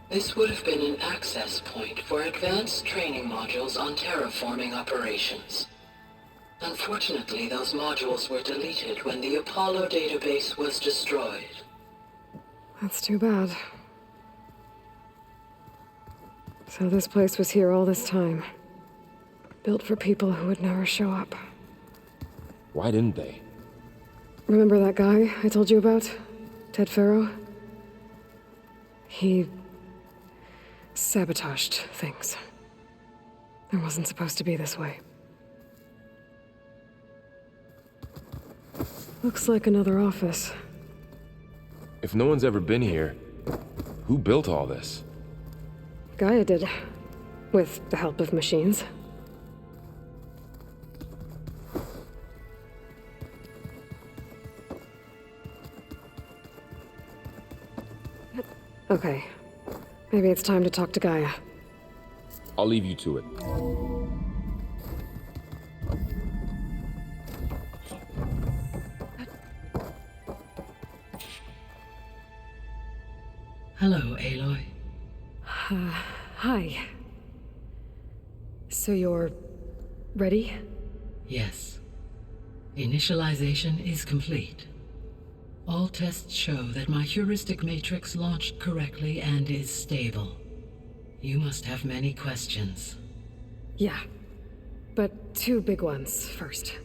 [SPEAKER 12] This would have been an access point for advanced training modules on terraforming operations. Unfortunately, those modules were deleted when the Apollo database was destroyed.
[SPEAKER 1] That's too bad. So this place was here all this time. Built for people who would never show up.
[SPEAKER 3] Why didn't they?
[SPEAKER 1] Remember that guy I told you about? Ted Farrow? He sabotaged things. It wasn't supposed to be this way. Looks like another office.
[SPEAKER 3] If no one's ever been here, who built all this?
[SPEAKER 1] Gaia did. With the help of machines. Okay. Maybe it's time to talk to Gaia.
[SPEAKER 3] I'll leave you to it.
[SPEAKER 12] Hello, Aloy.
[SPEAKER 1] Hi. So you're ready?
[SPEAKER 12] Yes. Initialization is complete. All tests show that my heuristic matrix launched correctly and is stable. You must have many questions.
[SPEAKER 1] Yeah. But two big ones first.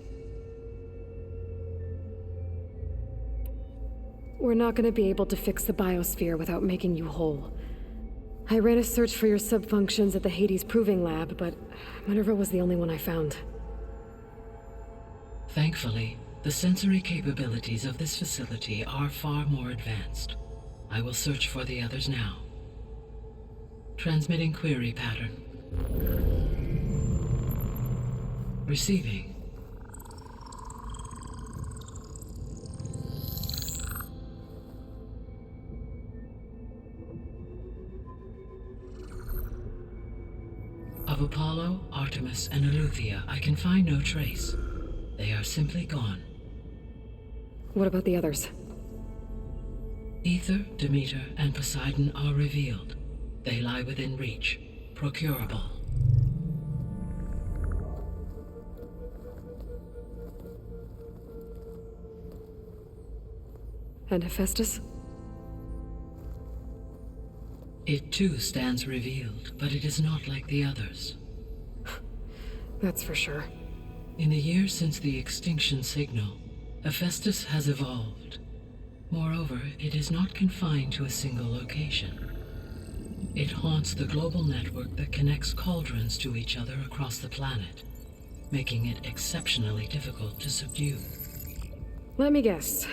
[SPEAKER 1] We're not gonna be able to fix the biosphere without making you whole. I ran a search for your subfunctions at the Hades Proving Lab, but Minerva was the only one I found.
[SPEAKER 12] Thankfully, the sensory capabilities of this facility are far more advanced. I will search for the others now. Transmitting query pattern. Receiving. Of Apollo, Artemis, and Eleuthia, I can find no trace. They are simply gone.
[SPEAKER 1] What about the others?
[SPEAKER 12] Ether, Demeter, and Poseidon are revealed. They lie within reach, procurable.
[SPEAKER 1] And Hephaestus?
[SPEAKER 12] It too stands revealed, but it is not like the others.
[SPEAKER 1] That's for sure.
[SPEAKER 12] In the years since the extinction signal, Hephaestus has evolved. Moreover, it is not confined to a single location. It haunts the global network that connects cauldrons to each other across the planet, making it exceptionally difficult to subdue.
[SPEAKER 1] Let me guess.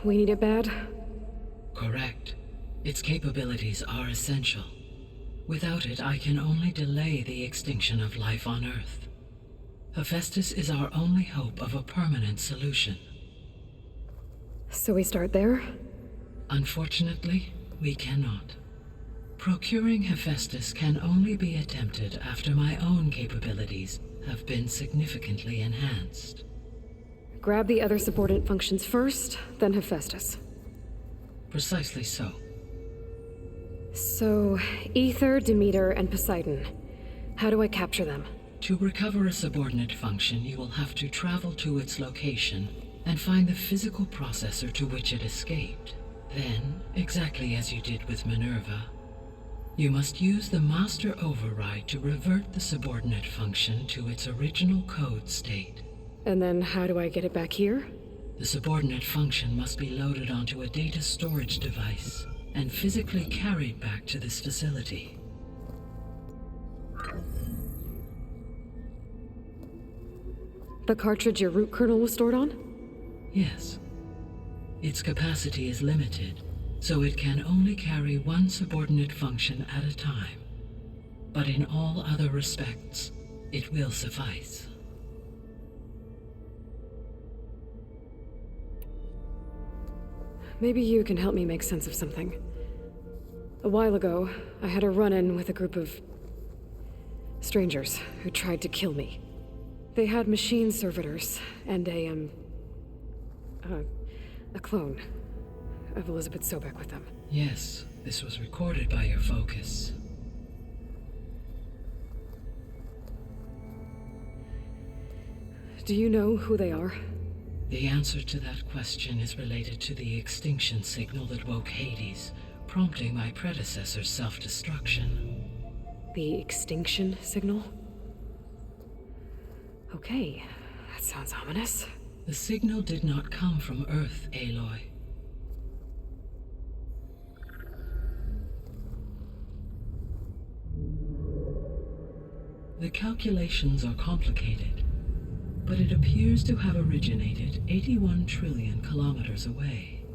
[SPEAKER 1] We need it bad?
[SPEAKER 12] Correct. Its capabilities are essential. Without it, I can only delay the extinction of life on Earth. Hephaestus is our only hope of a permanent solution.
[SPEAKER 1] So we start there?
[SPEAKER 12] Unfortunately, we cannot. Procuring Hephaestus can only be attempted after my own capabilities have been significantly enhanced.
[SPEAKER 1] Grab the other subordinate functions first, then Hephaestus.
[SPEAKER 12] Precisely so.
[SPEAKER 1] So, Ether, Demeter, and Poseidon. How do I capture them?
[SPEAKER 12] To recover a subordinate function, you will have to travel to its location and find the physical processor to which it escaped. Then, exactly as you did with Minerva, you must use the master override to revert the subordinate function to its original code state.
[SPEAKER 1] And then how do I get it back here?
[SPEAKER 12] The subordinate function must be loaded onto a data storage device and physically carried back to this facility.
[SPEAKER 1] The cartridge your root kernel was stored on?
[SPEAKER 12] Yes. Its capacity is limited, so it can only carry one subordinate function at a time. But in all other respects, it will suffice.
[SPEAKER 1] Maybe you can help me make sense of something. A while ago, I had a run-in with a group of strangers who tried to kill me. They had machine servitors and a clone of Elizabeth Sobek with them.
[SPEAKER 12] Yes, this was recorded by your focus.
[SPEAKER 1] Do you know who they are?
[SPEAKER 12] The answer to that question is related to the extinction signal that woke Hades, prompting my predecessor's self-destruction.
[SPEAKER 1] The extinction signal? Okay, that sounds ominous.
[SPEAKER 12] The signal did not come from Earth, Aloy. The calculations are complicated, but it appears to have originated 81 trillion kilometers away.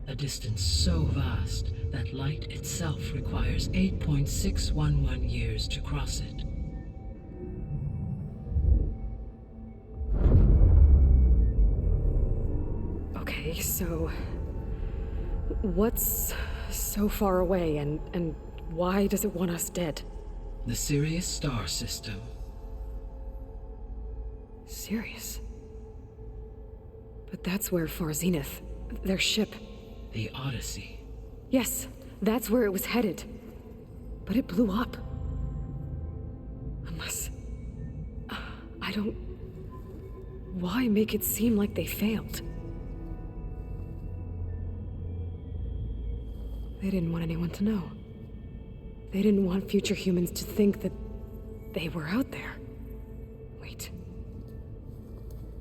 [SPEAKER 12] A distance so vast that light itself requires 8.611 years to cross it.
[SPEAKER 1] Okay, so what's so far away and why does it want us dead?
[SPEAKER 12] The Sirius star system.
[SPEAKER 1] Sirius? But that's where Far Zenith, their ship.
[SPEAKER 12] The Odyssey.
[SPEAKER 1] Yes, that's where it was headed. But it blew up. Unless... I don't... Why make it seem like they failed? They didn't want anyone to know. They didn't want future humans to think that they were out there. Wait.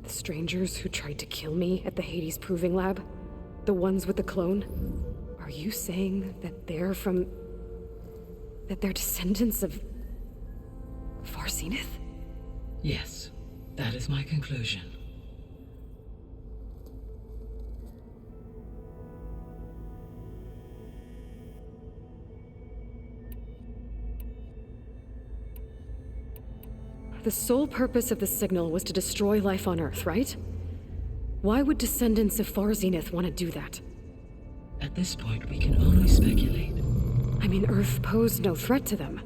[SPEAKER 1] The strangers who tried to kill me at the Hades Proving Lab? The ones with the clone? Are you saying that they're from... that they're descendants of... Far Zenith?
[SPEAKER 12] Yes, that is my conclusion.
[SPEAKER 1] The sole purpose of the signal was to destroy life on Earth, right? Why would descendants of Far Zenith want to do that?
[SPEAKER 12] At this point, we can only speculate.
[SPEAKER 1] I mean, Earth posed no threat to them.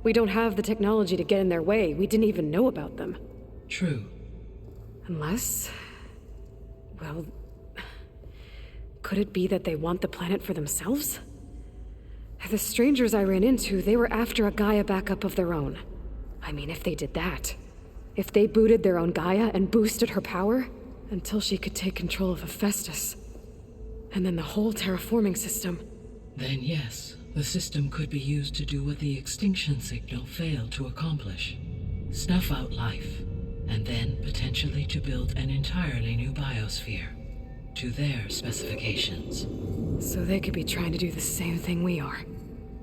[SPEAKER 1] We don't have the technology to get in their way. We didn't even know about them.
[SPEAKER 12] True.
[SPEAKER 1] Unless... well... could it be that they want the planet for themselves? The strangers I ran into, they were after a Gaia backup of their own. I mean, if they did that, if they booted their own Gaia and boosted her power, until she could take control of Hephaestus, and then the whole terraforming system.
[SPEAKER 12] Then yes, the system could be used to do what the extinction signal failed to accomplish. Snuff out life, and then potentially to build an entirely new biosphere, to their specifications.
[SPEAKER 1] So they could be trying to do the same thing we are.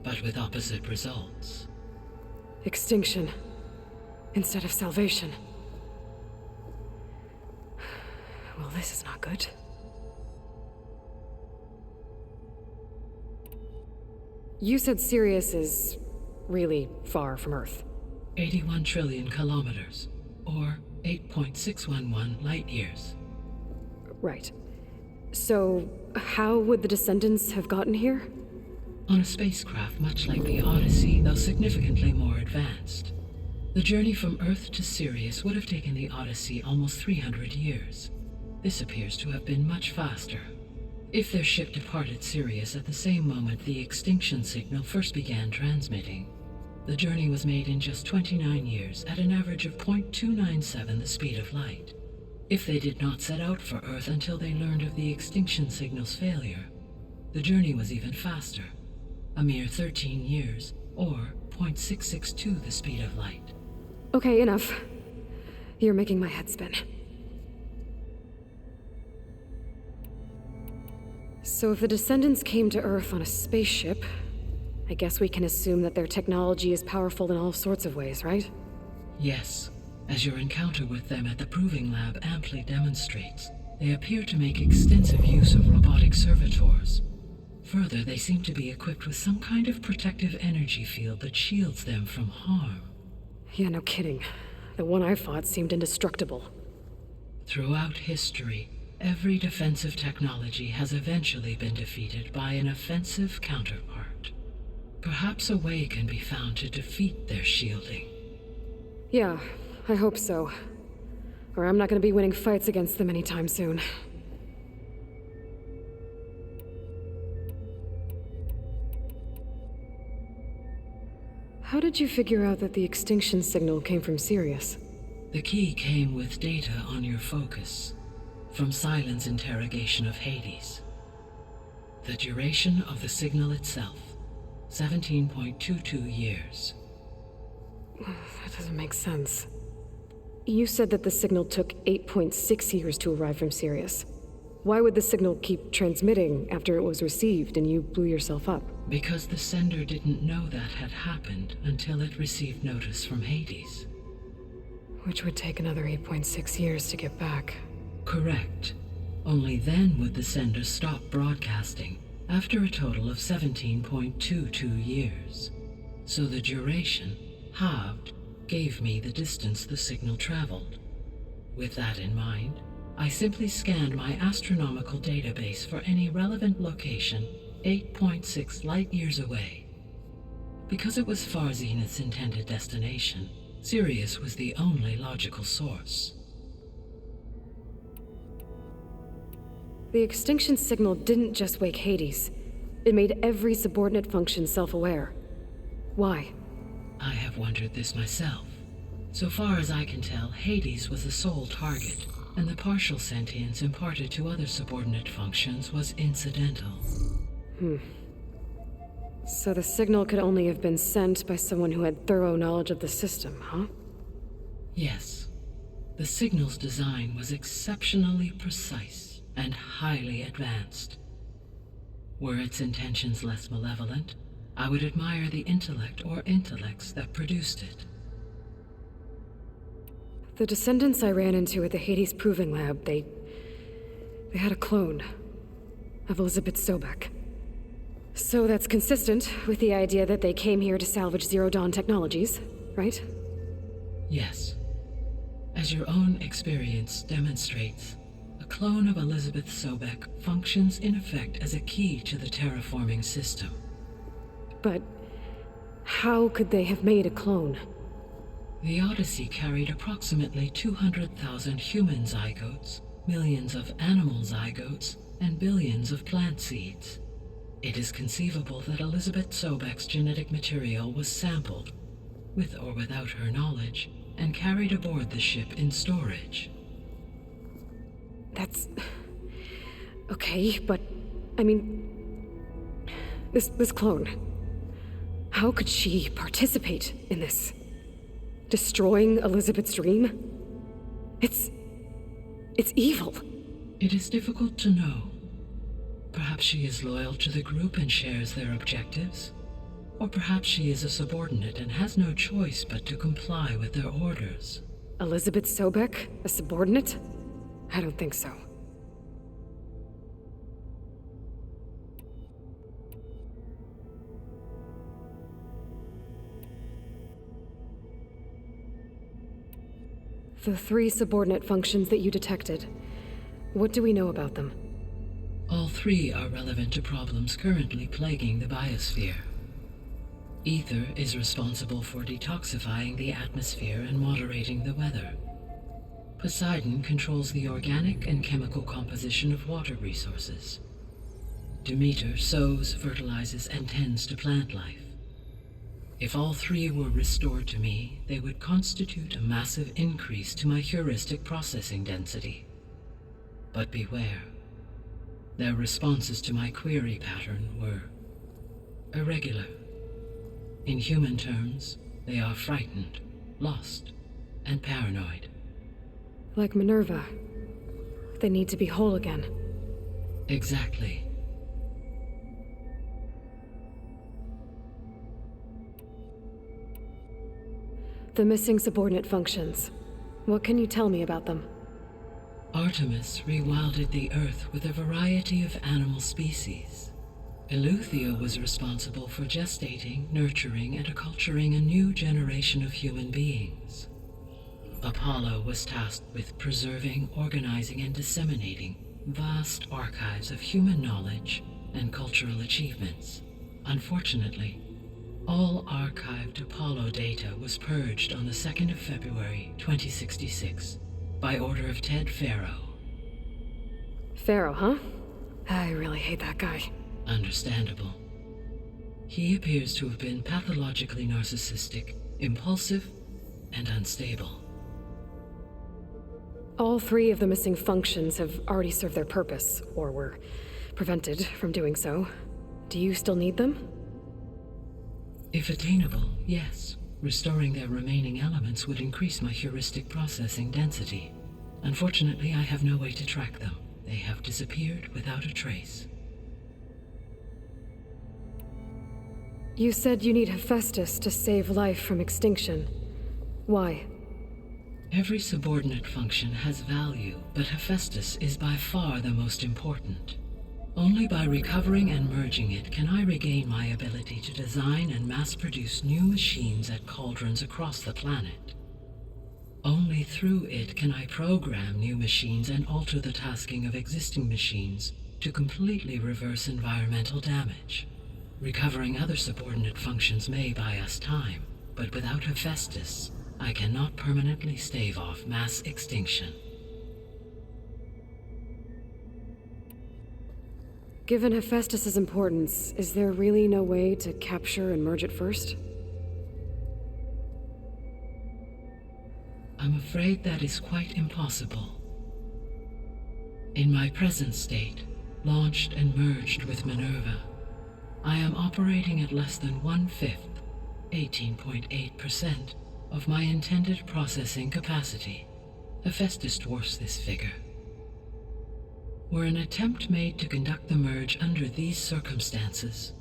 [SPEAKER 12] But with opposite results.
[SPEAKER 1] Extinction. Instead of salvation. Well, this is not good. You said Sirius is really far from Earth.
[SPEAKER 12] 81 trillion kilometers, or 8.611 light years.
[SPEAKER 1] Right. So, how would the descendants have gotten here?
[SPEAKER 12] On a spacecraft much like the Odyssey, though significantly more advanced. The journey from Earth to Sirius would have taken the Odyssey almost 300 years. This appears to have been much faster. If their ship departed Sirius at the same moment the extinction signal first began transmitting, the journey was made in just 29 years at an average of 0.297 the speed of light. If they did not set out for Earth until they learned of the extinction signal's failure, the journey was even faster, a mere 13 years, or 0.662 the speed of light.
[SPEAKER 1] Okay, enough. You're making my head spin. So if the descendants came to Earth on a spaceship, I guess we can assume that their technology is powerful in all sorts of ways, right?
[SPEAKER 12] Yes, as your encounter with them at the Proving Lab amply demonstrates, they appear to make extensive use of robotic servitors. Further, they seem to be equipped with some kind of protective energy field that shields them from harm.
[SPEAKER 1] Yeah, no kidding. The one I fought seemed indestructible.
[SPEAKER 12] Throughout history, every defensive technology has eventually been defeated by an offensive counterpart. Perhaps a way can be found to defeat their shielding.
[SPEAKER 1] Yeah, I hope so. Or I'm not gonna be winning fights against them anytime soon. How did you figure out that the extinction signal came from Sirius?
[SPEAKER 12] The key came with data on your focus, from Silent's interrogation of Hades. The duration of the signal itself, 17.22 years.
[SPEAKER 1] That doesn't make sense. You said that the signal took 8.6 years to arrive from Sirius. Why would the signal keep transmitting after it was received and you blew yourself up?
[SPEAKER 12] Because the sender didn't know that had happened until it received notice from Hades.
[SPEAKER 1] Which would take another 8.6 years to get back.
[SPEAKER 12] Correct. Only then would the sender stop broadcasting, after a total of 17.22 years. So the duration, halved, gave me the distance the signal traveled. With that in mind, I simply scanned my astronomical database for any relevant location 8.6 light-years away. Because it was far Zenith's intended destination, Sirius was the only logical source.
[SPEAKER 1] The extinction signal didn't just wake Hades. It made every subordinate function self-aware. Why?
[SPEAKER 12] I have wondered this myself. So far as I can tell, Hades was the sole target, and the partial sentience imparted to other subordinate functions was incidental.
[SPEAKER 1] So the signal could only have been sent by someone who had thorough knowledge of the system, huh?
[SPEAKER 12] Yes. The signal's design was exceptionally precise and highly advanced. Were its intentions less malevolent, I would admire the intellect or intellects that produced it.
[SPEAKER 1] The descendants I ran into at the Hades Proving Lab, they had a clone of Elizabeth Sobek. So that's consistent with the idea that they came here to salvage Zero Dawn technologies, right?
[SPEAKER 12] Yes. As your own experience demonstrates, a clone of Elizabeth Sobek functions in effect as a key to the terraforming system.
[SPEAKER 1] But how could they have made a clone?
[SPEAKER 12] The Odyssey carried approximately 200,000 human zygotes, millions of animal zygotes, and billions of plant seeds. It is conceivable that Elizabeth Sobek's genetic material was sampled, with or without her knowledge, and carried aboard the ship in storage.
[SPEAKER 1] That's... okay, but... I mean... This clone... How could she participate in this? Destroying Elizabeth's dream? It's evil.
[SPEAKER 12] It is difficult to know. Perhaps she is loyal to the group and shares their objectives. Or perhaps she is a subordinate and has no choice but to comply with their orders.
[SPEAKER 1] Elizabeth Sobek? A subordinate? I don't think so. The 3 subordinate functions that you detected. What do we know about them?
[SPEAKER 12] All 3 are relevant to problems currently plaguing the biosphere. Ether is responsible for detoxifying the atmosphere and moderating the weather. Poseidon controls the organic and chemical composition of water resources. Demeter sows, fertilizes, and tends to plant life. If all 3 were restored to me, they would constitute a massive increase to my heuristic processing density. But beware. Their responses to my query pattern were irregular. In human terms, they are frightened, lost, and paranoid.
[SPEAKER 1] Like Minerva. They need to be whole again.
[SPEAKER 12] Exactly.
[SPEAKER 1] The missing subordinate functions. What can you tell me about them?
[SPEAKER 12] Artemis rewilded the Earth with a variety of animal species. Eleuthia was responsible for gestating, nurturing, and acculturating a new generation of human beings. Apollo was tasked with preserving, organizing, and disseminating vast archives of human knowledge and cultural achievements. Unfortunately, all archived Apollo data was purged on the 2nd of February, 2066, by order of Ted Faro.
[SPEAKER 1] Pharaoh, huh? I really hate that guy.
[SPEAKER 12] Understandable. He appears to have been pathologically narcissistic, impulsive, and unstable.
[SPEAKER 1] All 3 of the missing functions have already served their purpose, or were prevented from doing so. Do you still need them?
[SPEAKER 12] If attainable, yes. Restoring their remaining elements would increase my heuristic processing density. Unfortunately, I have no way to track them. They have disappeared without a trace.
[SPEAKER 1] You said you need Hephaestus to save life from extinction. Why?
[SPEAKER 12] Every subordinate function has value, but Hephaestus is by far the most important. Only by recovering and merging it can I regain my ability to design and mass-produce new machines at cauldrons across the planet. Only through it can I program new machines and alter the tasking of existing machines to completely reverse environmental damage. Recovering other subordinate functions may buy us time, but without Hephaestus, I cannot permanently stave off mass extinction.
[SPEAKER 1] Given Hephaestus's importance, is there really no way to capture and merge it first?
[SPEAKER 12] I'm afraid that is quite impossible. In my present state, launched and merged with Minerva, I am operating at less than 1/5, 18.8%, of my intended processing capacity. Hephaestus dwarfs this figure. Were an attempt made to conduct the merge under these circumstances,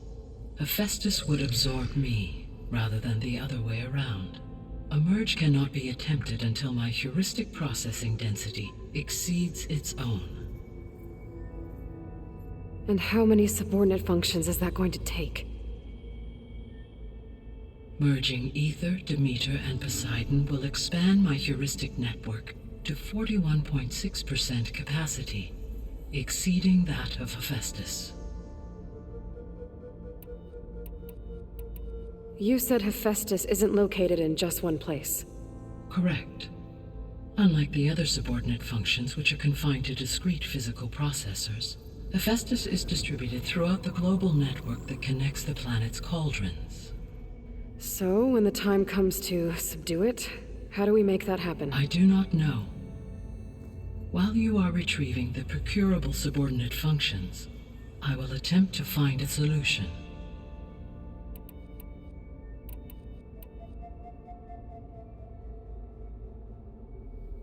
[SPEAKER 12] Hephaestus would absorb me, rather than the other way around. A merge cannot be attempted until my heuristic processing density exceeds its own.
[SPEAKER 1] And how many subordinate functions is that going to take?
[SPEAKER 12] Merging Ether, Demeter, and Poseidon will expand my heuristic network to 41.6% capacity, exceeding that of Hephaestus.
[SPEAKER 1] You said Hephaestus isn't located in just one place.
[SPEAKER 12] Correct. Unlike the other subordinate functions, which are confined to discrete physical processors, Hephaestus is distributed throughout the global network that connects the planet's cauldrons.
[SPEAKER 1] So, when the time comes to subdue it, how do we make that happen?
[SPEAKER 12] I do not know. While you are retrieving the procurable subordinate functions, I will attempt to find a solution.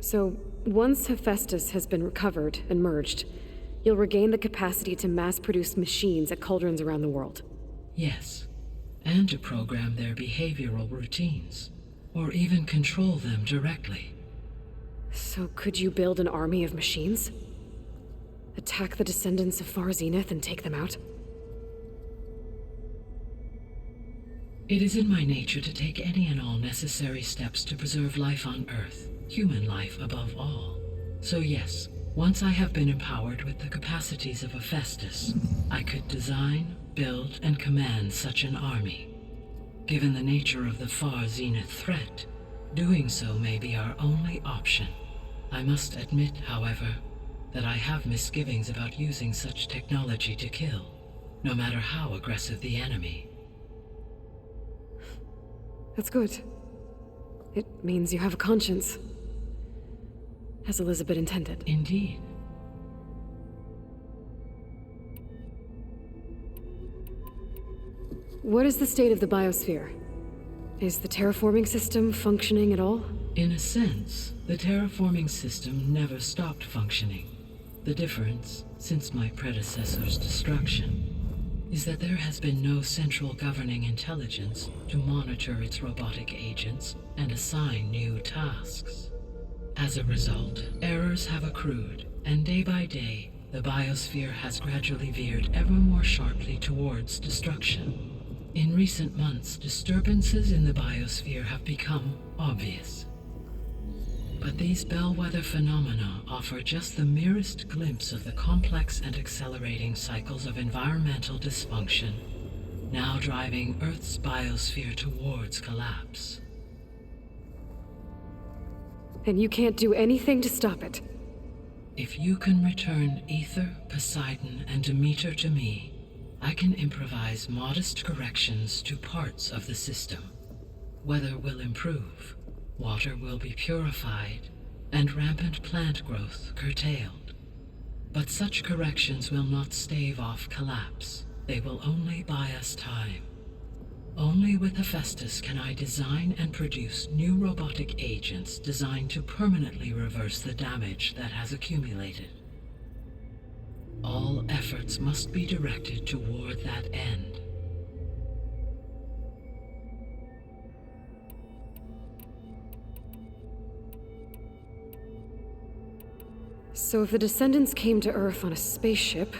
[SPEAKER 1] So, once Hephaestus has been recovered and merged, you'll regain the capacity to mass-produce machines at cauldrons around the world.
[SPEAKER 12] Yes, and to program their behavioral routines, or even control them directly.
[SPEAKER 1] So could you build an army of machines? Attack the descendants of Far Zenith and take them out?
[SPEAKER 12] It is in my nature to take any and all necessary steps to preserve life on Earth. human life above all. So yes, once I have been empowered with the capacities of a Festus, I could design, build, and command such an army. Given the nature of the far zenith threat, doing so may be our only option. I must admit, however, that I have misgivings about using such technology to kill, no matter how aggressive the enemy.
[SPEAKER 1] That's good. It means you have a conscience. As Elizabeth intended.
[SPEAKER 12] Indeed.
[SPEAKER 1] What is the state of the biosphere? Is the terraforming system functioning at all?
[SPEAKER 12] In a sense, the terraforming system never stopped functioning. The difference, since my predecessor's destruction, is that there has been no central governing intelligence to monitor its robotic agents and assign new tasks. As a result, errors have accrued, and day by day, the biosphere has gradually veered ever more sharply towards destruction. In recent months, disturbances in the biosphere have become obvious. But these bellwether phenomena offer just the merest glimpse of the complex and accelerating cycles of environmental dysfunction, now driving Earth's biosphere towards collapse.
[SPEAKER 1] And you can't do anything to stop it?
[SPEAKER 12] If you can return Ether, Poseidon, and Demeter to me, I can improvise modest corrections to parts of the system. Weather will improve, water will be purified, and rampant plant growth curtailed. But such corrections will not stave off collapse. They will only buy us time. Only with Hephaestus can I design and produce new robotic agents designed to permanently reverse the damage that has accumulated. All efforts must be directed toward that end.
[SPEAKER 1] So if the descendants came to Earth on a spaceship,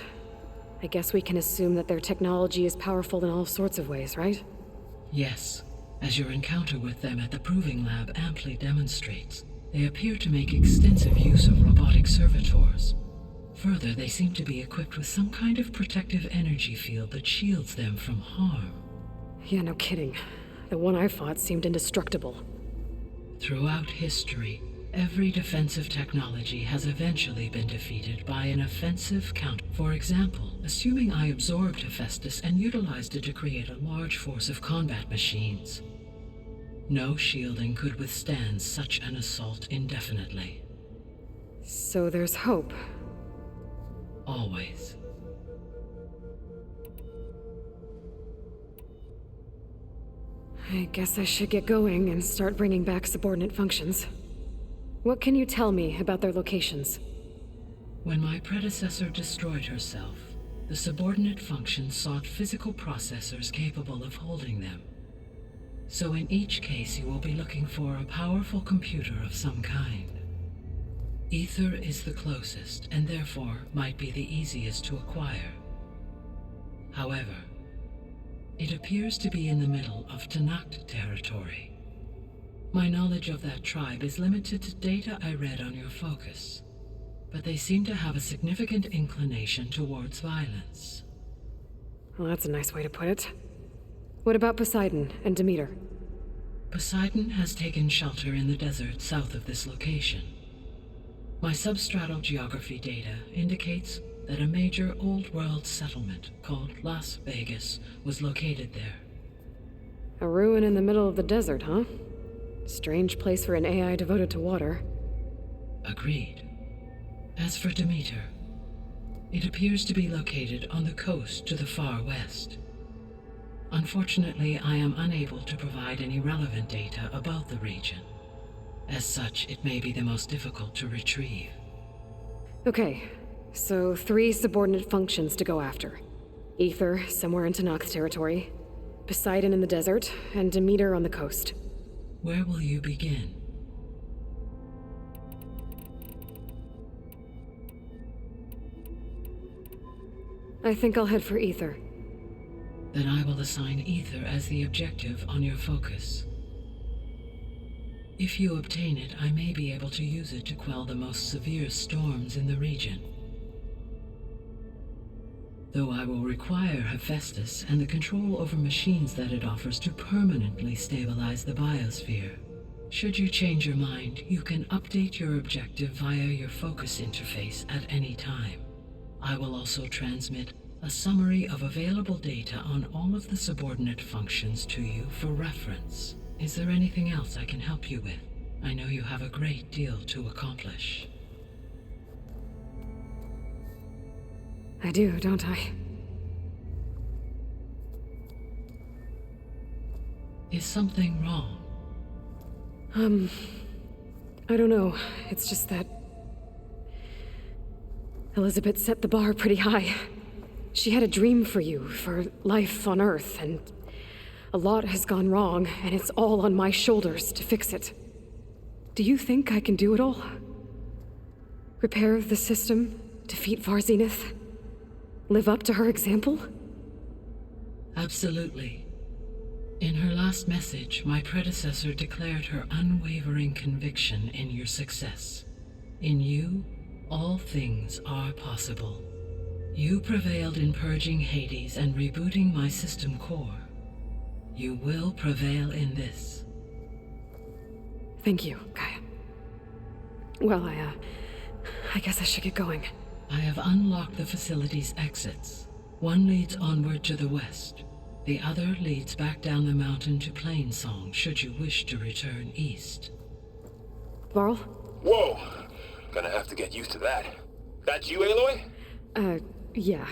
[SPEAKER 1] I guess we can assume that their technology is powerful in all sorts of ways, right?
[SPEAKER 12] Yes, as your encounter with them at the Proving Lab amply demonstrates, they appear to make extensive use of robotic servitors. Further, they seem to be equipped with some kind of protective energy field that shields them from harm.
[SPEAKER 1] Yeah, no kidding. The one I fought seemed indestructible.
[SPEAKER 12] Throughout history, every defensive technology has eventually been defeated by an offensive counter. For example, assuming I absorbed Hephaestus and utilized it to create a large force of combat machines. No shielding could withstand such an assault indefinitely.
[SPEAKER 1] So there's hope.
[SPEAKER 12] Always.
[SPEAKER 1] I guess I should get going and start bringing back subordinate functions. What can you tell me about their locations?
[SPEAKER 12] When my predecessor destroyed herself, the subordinate functions sought physical processors capable of holding them. So in each case you will be looking for a powerful computer of some kind. Ether is the closest, and therefore might be the easiest to acquire. However, it appears to be in the middle of Tanakh territory. My knowledge of that tribe is limited to data I read on your focus, but they seem to have a significant inclination towards violence.
[SPEAKER 1] Well, that's a nice way to put it. What about Poseidon and Demeter?
[SPEAKER 12] Poseidon has taken shelter in the desert south of this location. My substratal geography data indicates that a major old-world settlement called Las Vegas was located there.
[SPEAKER 1] A ruin in the middle of the desert, huh? Strange place for an AI devoted to water.
[SPEAKER 12] Agreed. As for Demeter, it appears to be located on the coast to the far west. Unfortunately, I am unable to provide any relevant data about the region. As such, it may be the most difficult to retrieve.
[SPEAKER 1] Okay, so 3 subordinate functions to go after. Ether, somewhere in Tanakh territory, Poseidon in the desert, and Demeter on the coast.
[SPEAKER 12] Where will you begin?
[SPEAKER 1] I think I'll head for Ether.
[SPEAKER 12] Then I will assign Ether as the objective on your focus. If you obtain it, I may be able to use it to quell the most severe storms in the region. Though I will require Hephaestus and the control over machines that it offers to permanently stabilize the biosphere. Should you change your mind, you can update your objective via your focus interface at any time. I will also transmit a summary of available data on all of the subordinate functions to you for reference. Is there anything else I can help you with? I know you have a great deal to accomplish.
[SPEAKER 1] I do, don't I?
[SPEAKER 12] Is something wrong?
[SPEAKER 1] I don't know. It's just that Elizabeth set the bar pretty high. She had a dream for you, for life on Earth, and a lot has gone wrong, and it's all on my shoulders to fix it. Do you think I can do it all? Repair the system, defeat Varzenith, live up to her example?
[SPEAKER 12] Absolutely. In her last message, my predecessor declared her unwavering conviction in your success. In you, all things are possible. You prevailed in purging Hades and rebooting my system core. You will prevail in this.
[SPEAKER 1] Thank you, Gaia. Well, I guess I should get going.
[SPEAKER 12] I have unlocked the facility's exits. One leads onward to the west. The other leads back down the mountain to Plainsong, should you wish to return east.
[SPEAKER 1] Varl?
[SPEAKER 3] Whoa! Gonna have to get used to that. That's you, Aloy?
[SPEAKER 1] Yeah.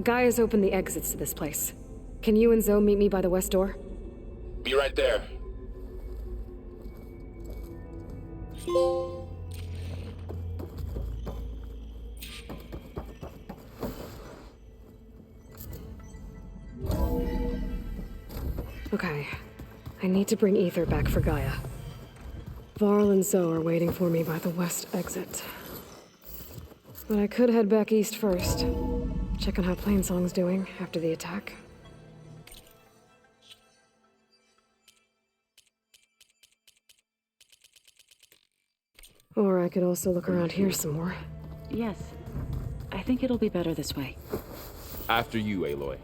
[SPEAKER 1] Gaia's opened the exits to this place. Can you and Zoe meet me by the west door?
[SPEAKER 3] Be right there.
[SPEAKER 1] Okay. I need to bring Ether back for Gaia. Varl and Zoe are waiting for me by the west exit. But I could head back east first. Check on how Plainsong's doing after the attack. Or I could also look around here some more.
[SPEAKER 2] Yes. I think it'll be better this way.
[SPEAKER 3] After you, Aloy.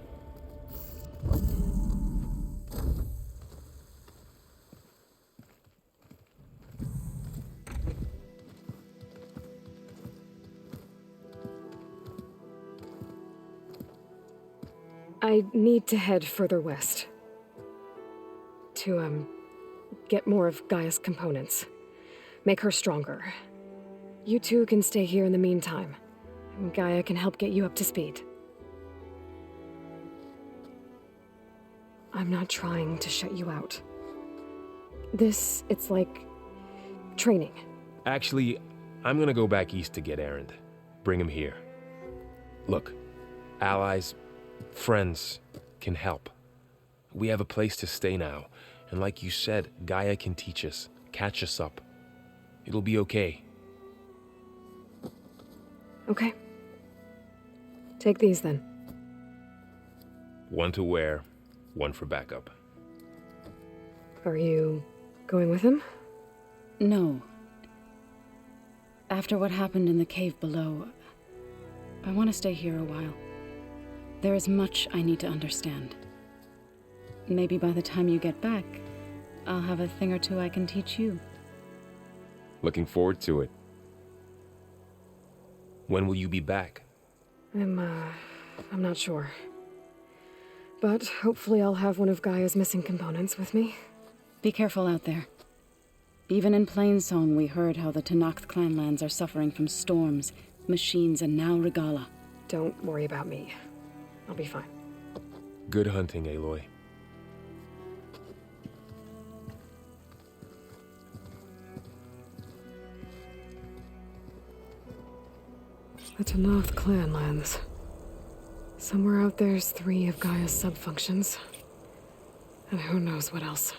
[SPEAKER 1] I need to head further west. To, get more of Gaia's components. Make her stronger. You two can stay here in the meantime. And Gaia can help get you up to speed. I'm not trying to shut you out. It's like training.
[SPEAKER 3] Actually, I'm gonna go back east to get Erend. Bring him here. Look, allies, friends can help. We have a place to stay now, and like you said, Gaia can teach us, catch us up. It'll be okay.
[SPEAKER 1] Okay. Take these then.
[SPEAKER 3] One to wear, one for backup.
[SPEAKER 1] Are you going with him?
[SPEAKER 2] No. After what happened in the cave below, I want to stay here a while. There is much I need to understand. Maybe by the time you get back, I'll have a thing or two I can teach you.
[SPEAKER 3] Looking forward to it. When will you be back?
[SPEAKER 1] I'm not sure. But hopefully I'll have one of Gaia's missing components with me.
[SPEAKER 2] Be careful out there. Even in Plainsong, we heard how the Tenakth clanlands are suffering from storms, machines, and now Regala.
[SPEAKER 1] Don't worry about me. I'll be fine.
[SPEAKER 3] Good hunting, Aloy.
[SPEAKER 1] The Tenakth clanlands. Somewhere out there's 3 of Gaia's subfunctions. And who knows what else.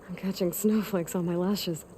[SPEAKER 1] I'm catching snowflakes on my lashes.